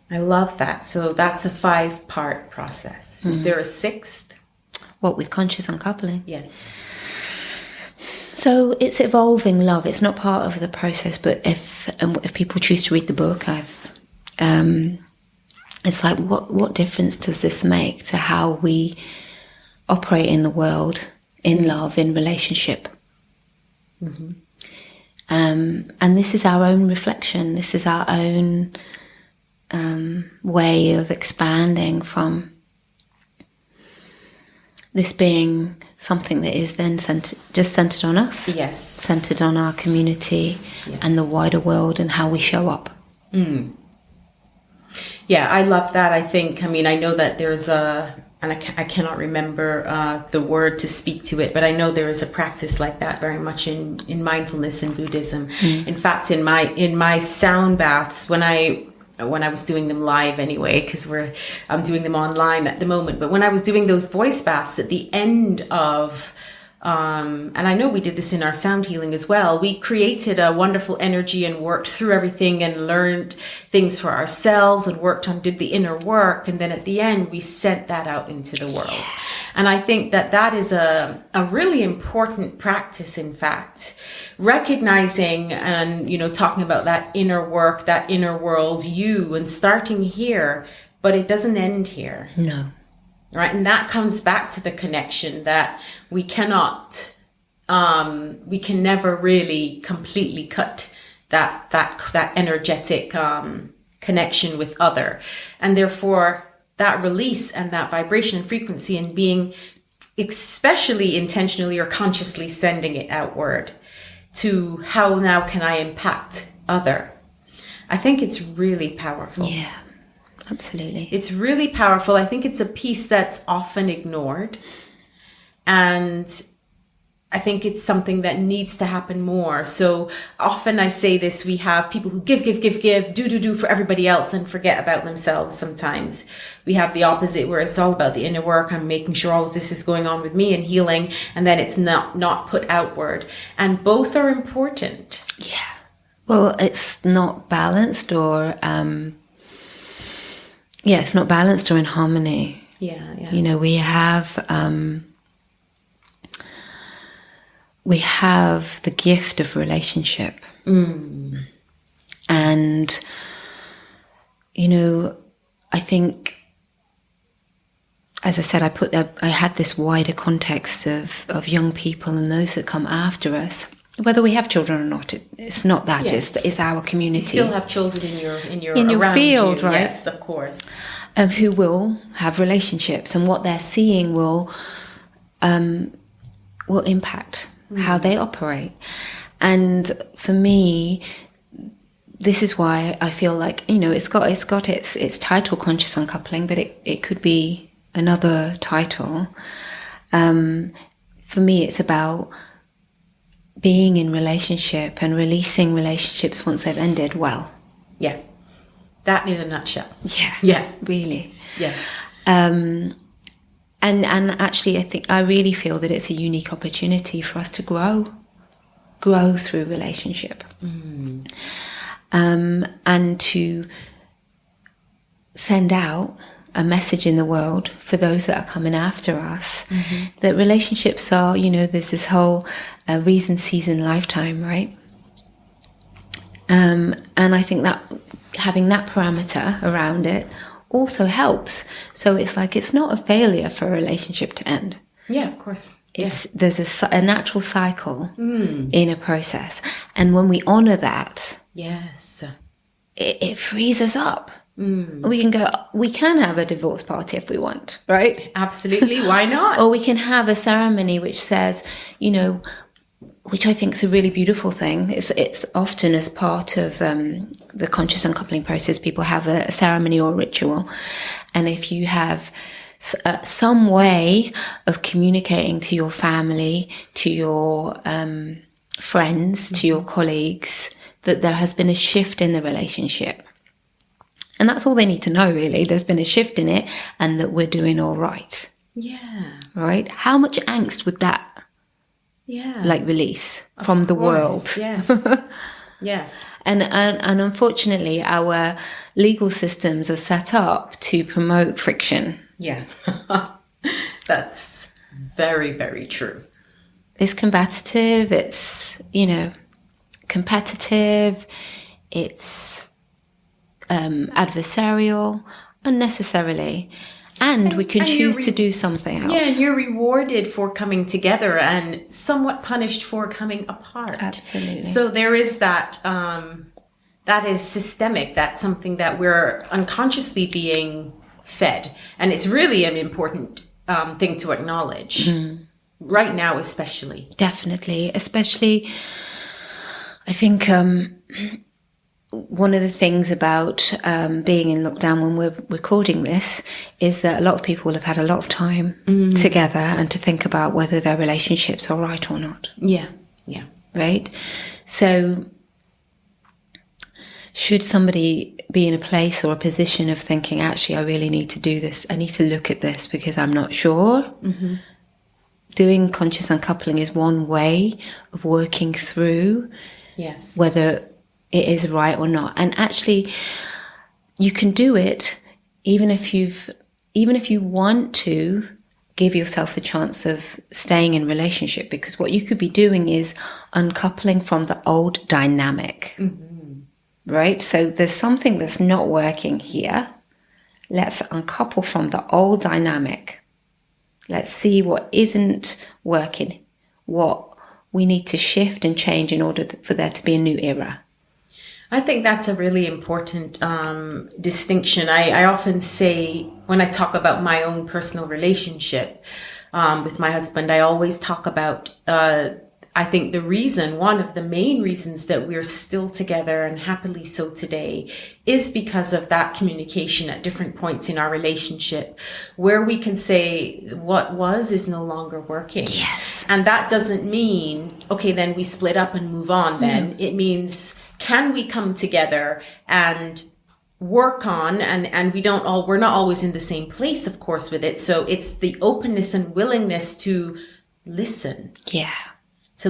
I love that. So that's a 5-part process. Is there a 6th? What, with conscious uncoupling? Yes. So it's evolving love. It's not part of the process, but if people choose to read the book, it's like, what difference does this make to how we operate in the world, in love, in relationship? And this is our own reflection. This is our own way of expanding from this being something that is then centered on us. Yes. Centered on our community and the wider world and how we show up. Yeah, I love that. I know that there's and I cannot remember the word to speak to it, but I know there is a practice like that very much in mindfulness and Buddhism. In fact, in my sound baths, when I was doing them live anyway, because I'm doing them online at the moment, but when I was doing those voice baths at the end of and I know we did this in our sound healing as well, we created a wonderful energy and worked through everything and learned things for ourselves and did the inner work, and then at the end we sent that out into the world. And I think that is a really important practice, in fact, recognizing and talking about that inner work, that inner world, and starting here, but it doesn't end here. No. Right, and that comes back to the connection that we cannot, we can never really completely cut that energetic connection with other, and therefore that release and that vibration and frequency, and being especially intentionally or consciously sending it outward to how now can I impact other. I think it's really powerful. Yeah. Absolutely. It's really powerful. I think it's a piece that's often ignored. And I think it's something that needs to happen more. So often I say this, we have people who give, do for everybody else and forget about themselves sometimes. We have the opposite, where it's all about the inner work. I'm making sure all of this is going on with me and healing, and then it's not put outward. And both are important. Yeah. Well, it's not balanced or... it's not balanced or in harmony. Yeah. We have the gift of relationship. And, I think, as I said, I had this wider context of young people and those that come after us. Whether we have children or not, it's not that. Yeah. It's our community. You still have children in your field, right? Yes, of course. Who will have relationships, and what they're seeing will impact how they operate. And for me, this is why I feel like, it's got its title, Conscious Uncoupling, but it could be another title. For me, it's about being in relationship and releasing relationships once they've ended well. Yeah. That in a nutshell. Yeah. Yeah. Really. Yes. And actually, I really feel that it's a unique opportunity for us to grow through relationship. And to send out a message in the world for those that are coming after us, that relationships are, there's this whole reason, season, lifetime, right? And I think that having that parameter around it also helps. So it's not a failure for a relationship to end. Yeah, of course. There's a natural cycle in a process. And when we honor that, yes, it frees us up. We can have a divorce party if we want, right? Absolutely. Why not? Or we can have a ceremony which says, which I think is a really beautiful thing. It's often as part of the conscious uncoupling process, people have a ceremony or a ritual. And if you have some way of communicating to your family, to your friends, to your colleagues, that there has been a shift in the relationship. And that's all they need to know, really. There's been a shift in it and that we're doing all right. Yeah. Right? How much angst would that release from the world? Yes. Yes. And unfortunately, our legal systems are set up to promote friction. Yeah. That's very, very true. It's combative, it's, competitive, it's adversarial, unnecessarily. And we can choose to do something else. Yeah, and you're rewarded for coming together and somewhat punished for coming apart. Absolutely. So there is that, that is systemic. That's something that we're unconsciously being fed. And it's really an important thing to acknowledge. Right now, especially. Definitely. Especially, I think one of the things about being in lockdown when we're recording this is that a lot of people have had a lot of time together and to think about whether their relationships are right or not. Yeah, yeah. Right? So should somebody be in a place or a position of thinking, actually, I really need to do this. I need to look at this because I'm not sure. Doing conscious uncoupling is one way of working through whether it is right or not. And actually, you can do it even if you want to give yourself the chance of staying in relationship, because what you could be doing is uncoupling from the old dynamic. Right? So there's something that's not working here. Let's uncouple from the old dynamic. Let's see what isn't working, what we need to shift and change in order for there to be a new era. I think that's a really important distinction. I often say, when I talk about my own personal relationship with my husband, I always talk about, I think one of the main reasons that we're still together and happily so today is because of that communication at different points in our relationship where we can say what was is no longer working. Yes. And that doesn't mean, okay, then we split up and move on then. It means, can we come together and work on, and we're not always in the same place, of course, with it. So it's the openness and willingness to listen. Yeah. To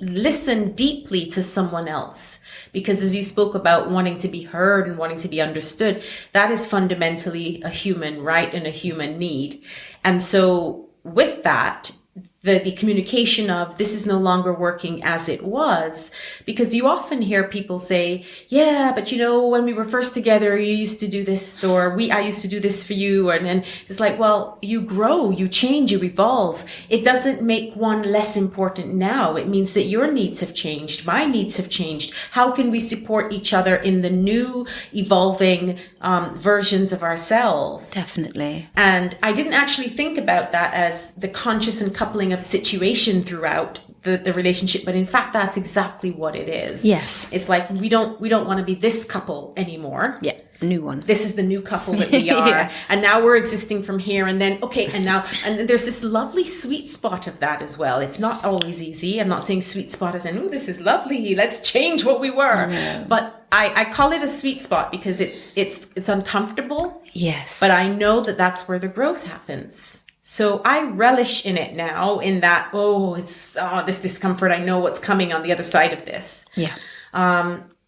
listen deeply to someone else. Because as you spoke about wanting to be heard and wanting to be understood, that is fundamentally a human right and a human need. And so with that, the communication of this is no longer working as it was, because you often hear people say, yeah, but when we were first together, you used to do this, or I used to do this for you. And it's like, well, you grow, you change, you evolve. It doesn't make one less important now. It means that your needs have changed. My needs have changed. How can we support each other in the new evolving versions of ourselves? Definitely. And I didn't actually think about that as the conscious uncoupling of situation throughout, the relationship, but in fact, that's exactly what it is. Yes. It's like, we don't want to be this couple anymore. Yeah. New one. This is the new couple that we are. Yeah. And now we're existing from here. And then, okay, and then there's this lovely sweet spot of that as well. It's not always easy. I'm not saying sweet spot as in, oh, this is lovely, let's change what we were. No. But I call it a sweet spot because it's uncomfortable. Yes. But I know that that's where the growth happens. So I relish in it now, in that, this discomfort, I know what's coming on the other side of this. Yeah.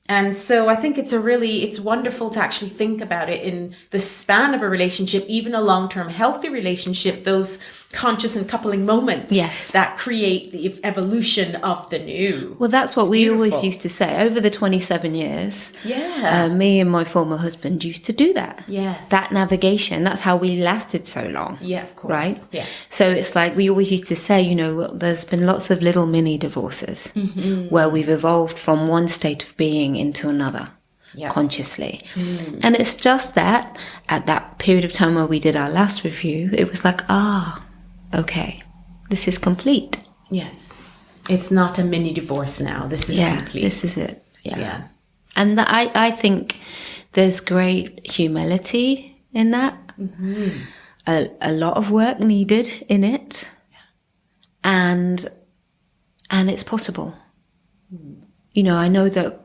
And so I think it's wonderful to actually think about it in the span of a relationship, even a long-term healthy relationship, those conscious and coupling moments that create the evolution of the new. Well, that's what we always used to say. Over the 27 years, me and my former husband used to do that. Yes. That navigation, that's how we lasted so long. Yeah, of course. Right? Yeah. So it's like we always used to say, there's been lots of little mini divorces where we've evolved from one state of being into another. Yep. Consciously. And it's just that at that period of time where we did our last review, it was like, okay, this is complete. Yes. It's not a mini divorce now. This is complete. This is it. Yeah. And I think there's great humility in that. A lot of work needed in it. And it's possible. I know that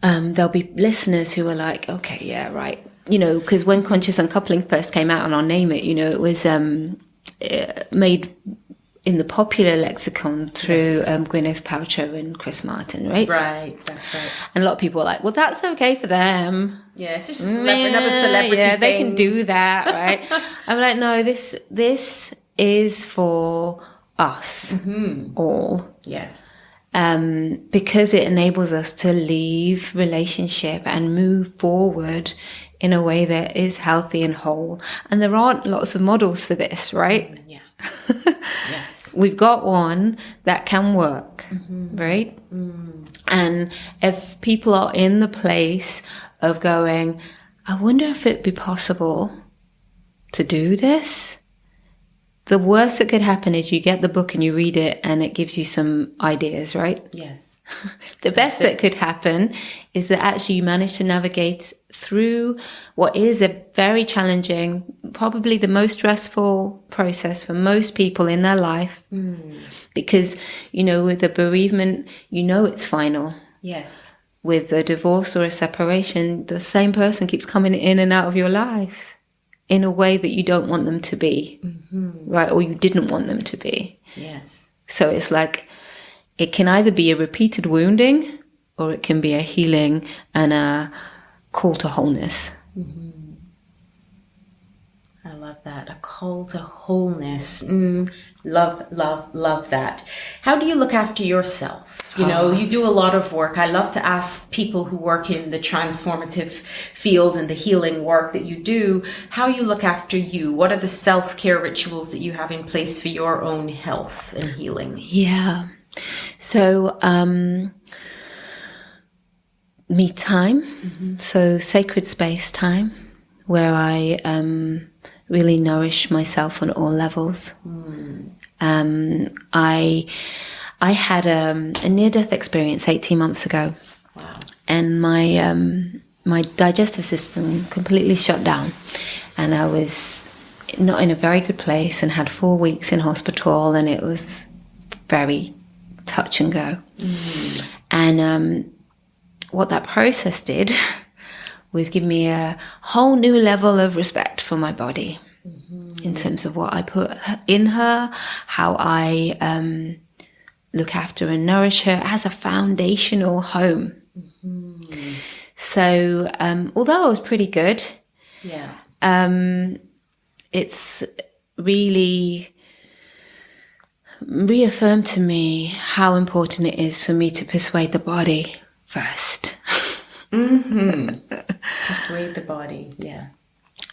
there'll be listeners who are like, okay, yeah, right. Because when Conscious Uncoupling first came out, and I'll name it, it was made in the popular lexicon through Gwyneth Paltrow and Chris Martin, right? Right, that's right. And a lot of people are like, well, that's okay for them. Yeah, it's just another celebrity thing. They can do that, right? I'm like, no, this is for us all. Yes. Because it enables us to leave relationship and move forward in a way that is healthy and whole. And there aren't lots of models for this, right? Yeah. Yes. We've got one that can work, right? And if people are in the place of going, I wonder if it'd be possible to do this, the worst that could happen is you get the book and you read it and it gives you some ideas, right? Yes. The best that could happen is that actually you manage to navigate through what is a very challenging, probably the most stressful process for most people in their life. Because, with a bereavement, it's final. Yes. With a divorce or a separation, the same person keeps coming in and out of your life in a way that you don't want them to be, right? Or you didn't want them to be. Yes. So it's like, it can either be a repeated wounding or it can be a healing and a call to wholeness. I love that. A call to wholeness. Love that. How do you look after yourself? You do a lot of work. I love to ask people who work in the transformative field and the healing work that you do, how you look after you. What are the self-care rituals that you have in place for your own health and healing? Yeah. So, me time. So sacred space time where I really nourish myself on all levels. I had a near-death experience 18 months ago. Wow. And my digestive system completely shut down. And I was not in a very good place and had 4 weeks in hospital, and it was very touch and go. And what that process did was give me a whole new level of respect for my body in terms of what I put in her, how I look after and nourish her as a foundational home. So although I was pretty good, it's really reaffirmed to me how important it is for me to persuade the body first. Persuade the body, yeah.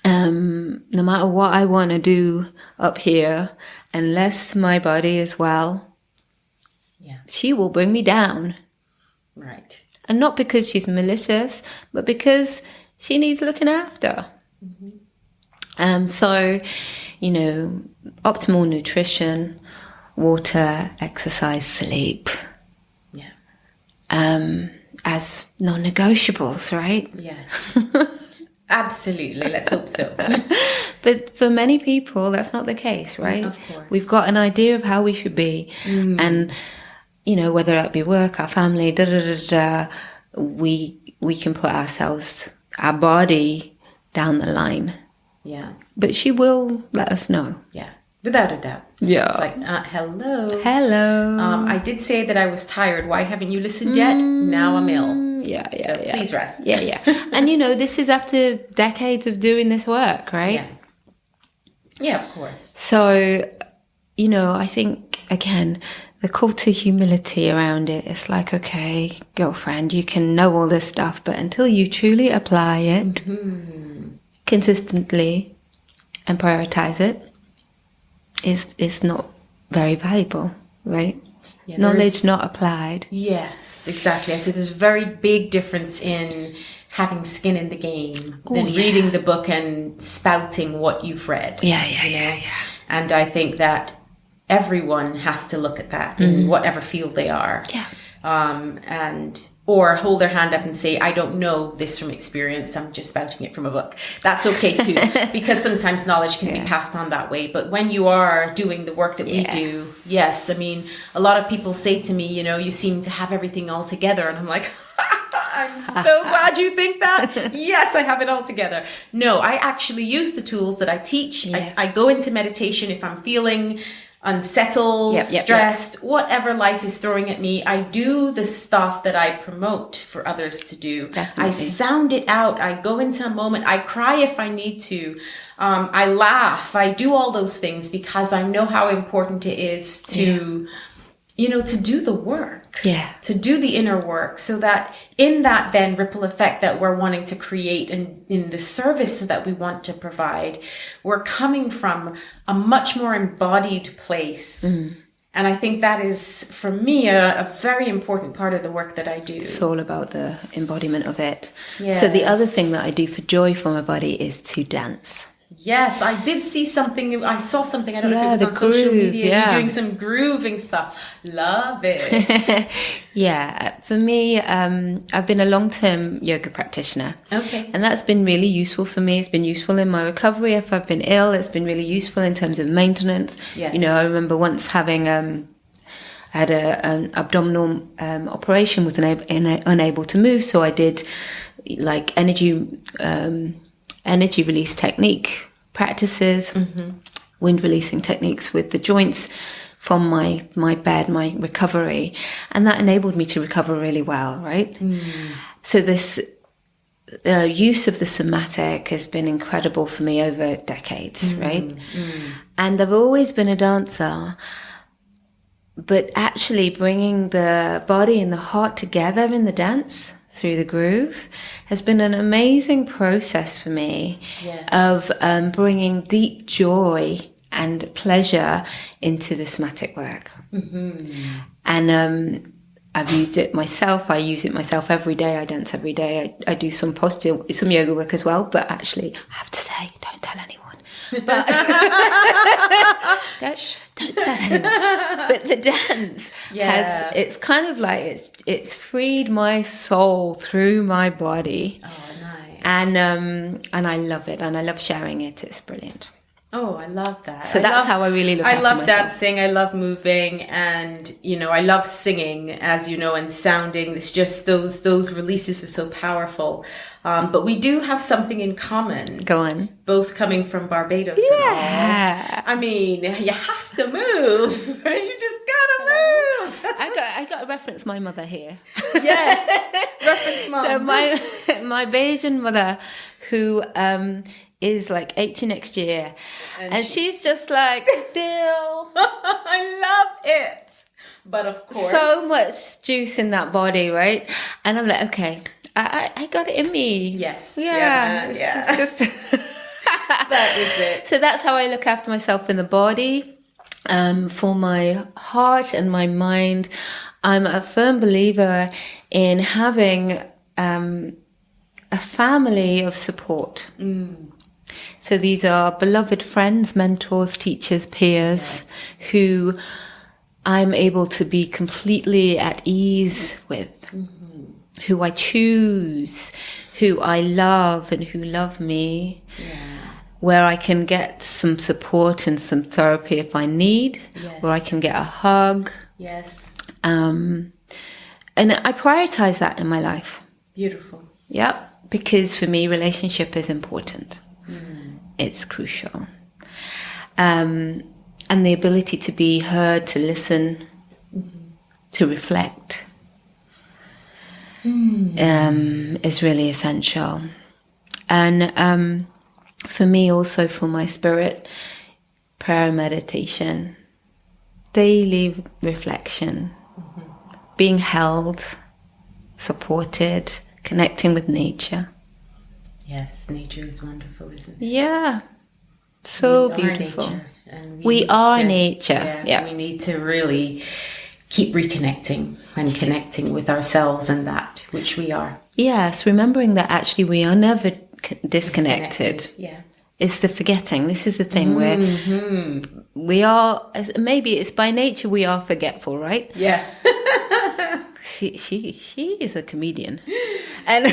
No matter what I want to do up here, unless my body is well, she will bring me down. Right. And not because she's malicious, but because she needs looking after. So, optimal nutrition, water, exercise, sleep. Yeah. As non-negotiables, right? Yes. Absolutely. Let's hope so. But for many people, that's not the case, right? Of course. We've got an idea of how we should be. And, you know, whether that be work, our family, we can put ourselves, our body down the line. Yeah. But she will let us know. Yeah. Without a doubt. Yeah. It's like, hello. Hello. I did say that I was tired. Why haven't you listened yet? Now I'm ill. Yeah. So please rest. Yeah. And, you know, this is after decades of doing this work, right? Yeah. Yeah, of course. So, you know, I think, again, the call to humility around it, it's like, okay, girlfriend, you can know all this stuff, but until you truly apply it consistently and prioritize it, it's not very valuable, right? Yeah, Knowledge not applied. Yes, exactly. I see there's a very big difference in having skin in the game than reading the book and spouting what you've read. Yeah. And I think that everyone has to look at that in whatever field they are. Yeah. Or hold their hand up and say, I don't know this from experience, I'm just spouting it from a book. That's okay too, because sometimes knowledge can be passed on that way. But when you are doing the work that we do, yes, I mean, a lot of people say to me, you know, you seem to have everything all together. And I'm like, I'm so glad you think that. Yes, I have it all together. No, I actually use the tools that I teach. Yeah. I go into meditation if I'm feeling unsettled, stressed, whatever life is throwing at me. I do the stuff that I promote for others to do. Definitely. I sound it out. I go into a moment. I cry if I need to. I laugh. I do all those things because I know how important it is to, you know, to do the work. Yeah. To do the inner work, so that in that then ripple effect that we're wanting to create and in the service that we want to provide, we're coming from a much more embodied place. And I think that is, for me, a very important part of the work that I do. It's all about the embodiment of it. Yeah. So the other thing that I do for joy for my body is to dance. Yes, I did see something. I saw something. I don't know if it was on the social groove, media. yeah. You're doing some grooving stuff. Love it. Yeah, for me, I've been a long-term yoga practitioner. Okay. And that's been really useful for me. It's been useful in my recovery. If I've been ill, it's been really useful in terms of maintenance. Yes. You know, I remember once having I had an abdominal operation, was unable to move, so I did like energy release technique practices, wind releasing techniques with the joints from my bed, my recovery, and that enabled me to recover really well, right? So this use of the somatic has been incredible for me over decades, right? And I've always been a dancer, but actually bringing the body and the heart together in the dance through the groove has been an amazing process for me. Yes. Of bringing deep joy and pleasure into the somatic work. And I've used it myself. I use it myself every day. I dance every day. I do some posture, some yoga work as well. But actually, I have to say, don't tell anyone. But don't tell anyone. But the dance has, it's kind of like it's freed my soul through my body. Oh, nice. And I love it, and I love sharing it. It's brilliant. Oh, I love that. So that's how I really look after myself. I love dancing. I love moving, and you know, I love singing, as you know, and sounding. It's just those releases are so powerful. But we do have something in common. Go on. Both coming from Barbados. Yeah. And all. I mean, you have to move. You just gotta move. I got to reference my mother here. Yes. Reference mom. So my Bayesian mother, who is like 80 next year, and she's just like still. I love it. But of course, so much juice in that body, right? And I'm like, okay, I got it in me. Yes. Yeah. Yeah. It's just that is it. So that's how I look after myself in the body. For my heart and my mind, I'm a firm believer in having a family of support. So these are beloved friends, mentors, teachers, peers, who I'm able to be completely at ease with who I choose, who I love and who love me. Yeah. Where I can get some support and some therapy if I need, Yes. where I can get a hug. Yes. And I prioritize that in my life. Beautiful. Yep. Because for me, relationship is important. It's crucial. And the ability to be heard, to listen, to reflect is really essential. And for me also, for my spirit, prayer and meditation, daily reflection, being held, supported, connecting with nature. Yes, nature is wonderful, isn't it? Yeah, so We beautiful. Are nature, and we need are to, nature. Yeah. We need to really keep reconnecting and connecting with ourselves and that which we are. Yes, remembering that actually we are never disconnected. Yeah. It's the forgetting. This is the thing where we are, maybe it's by nature we are forgetful, right? Yeah. She is a comedian. And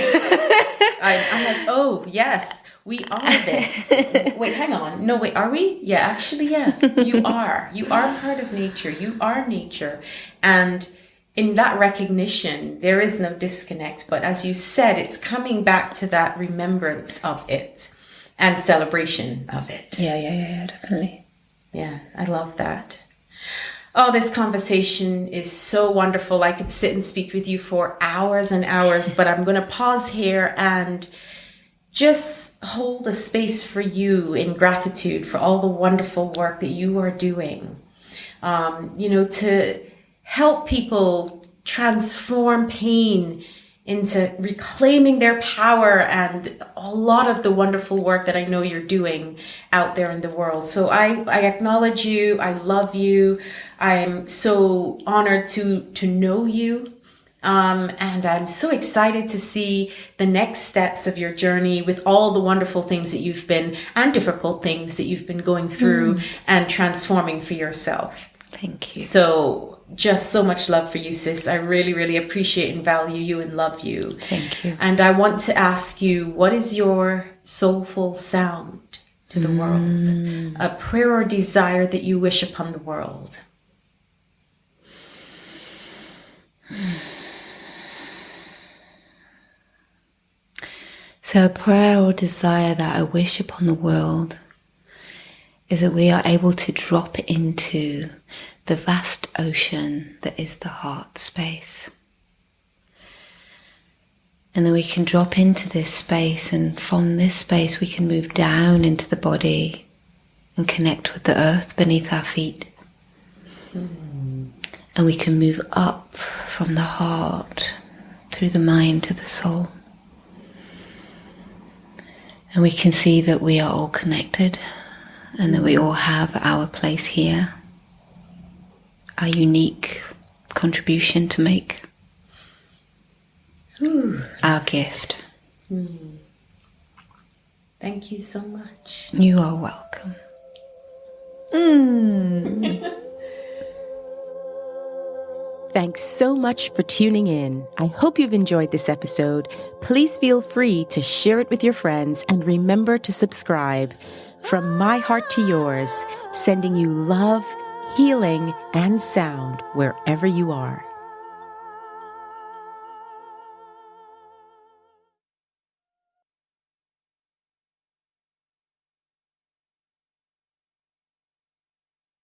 I'm like, oh, yes, we are this. Wait, hang on. No, wait, are we? Yeah, actually, yeah, you are. You are part of nature. You are nature. And in that recognition, there is no disconnect. But as you said, it's coming back to that remembrance of it and celebration of it. Yeah, definitely. Yeah, I love that. Oh, this conversation is so wonderful. I could sit and speak with you for hours and hours, but I'm going to pause here and just hold a space for you in gratitude for all the wonderful work that you are doing. To help people transform pain into reclaiming their power, and a lot of the wonderful work that I know you're doing out there in the world. So I acknowledge you. I love you. I'm so honored to know you. And I'm so excited to see the next steps of your journey with all the wonderful things that you've been, and difficult things that you've been going through and transforming for yourself. Thank you. So just so much love for you, sis. I really, really appreciate and value you and love you. Thank you. And I want to ask you, what is your soulful sound to the world? A prayer or desire that you wish upon the world? So a prayer or desire that I wish upon the world is that we are able to drop into the vast ocean that is the heart space. And then we can drop into this space, and from this space we can move down into the body and connect with the earth beneath our feet. And we can move up from the heart through the mind to the soul. And we can see that we are all connected and that we all have our place here, our unique contribution to make, our gift. Thank you so much. You are welcome. Thanks so much for tuning in. I hope you've enjoyed this episode. Please feel free to share it with your friends, and remember to subscribe. From my heart to yours, sending you love, healing, and sound wherever you are.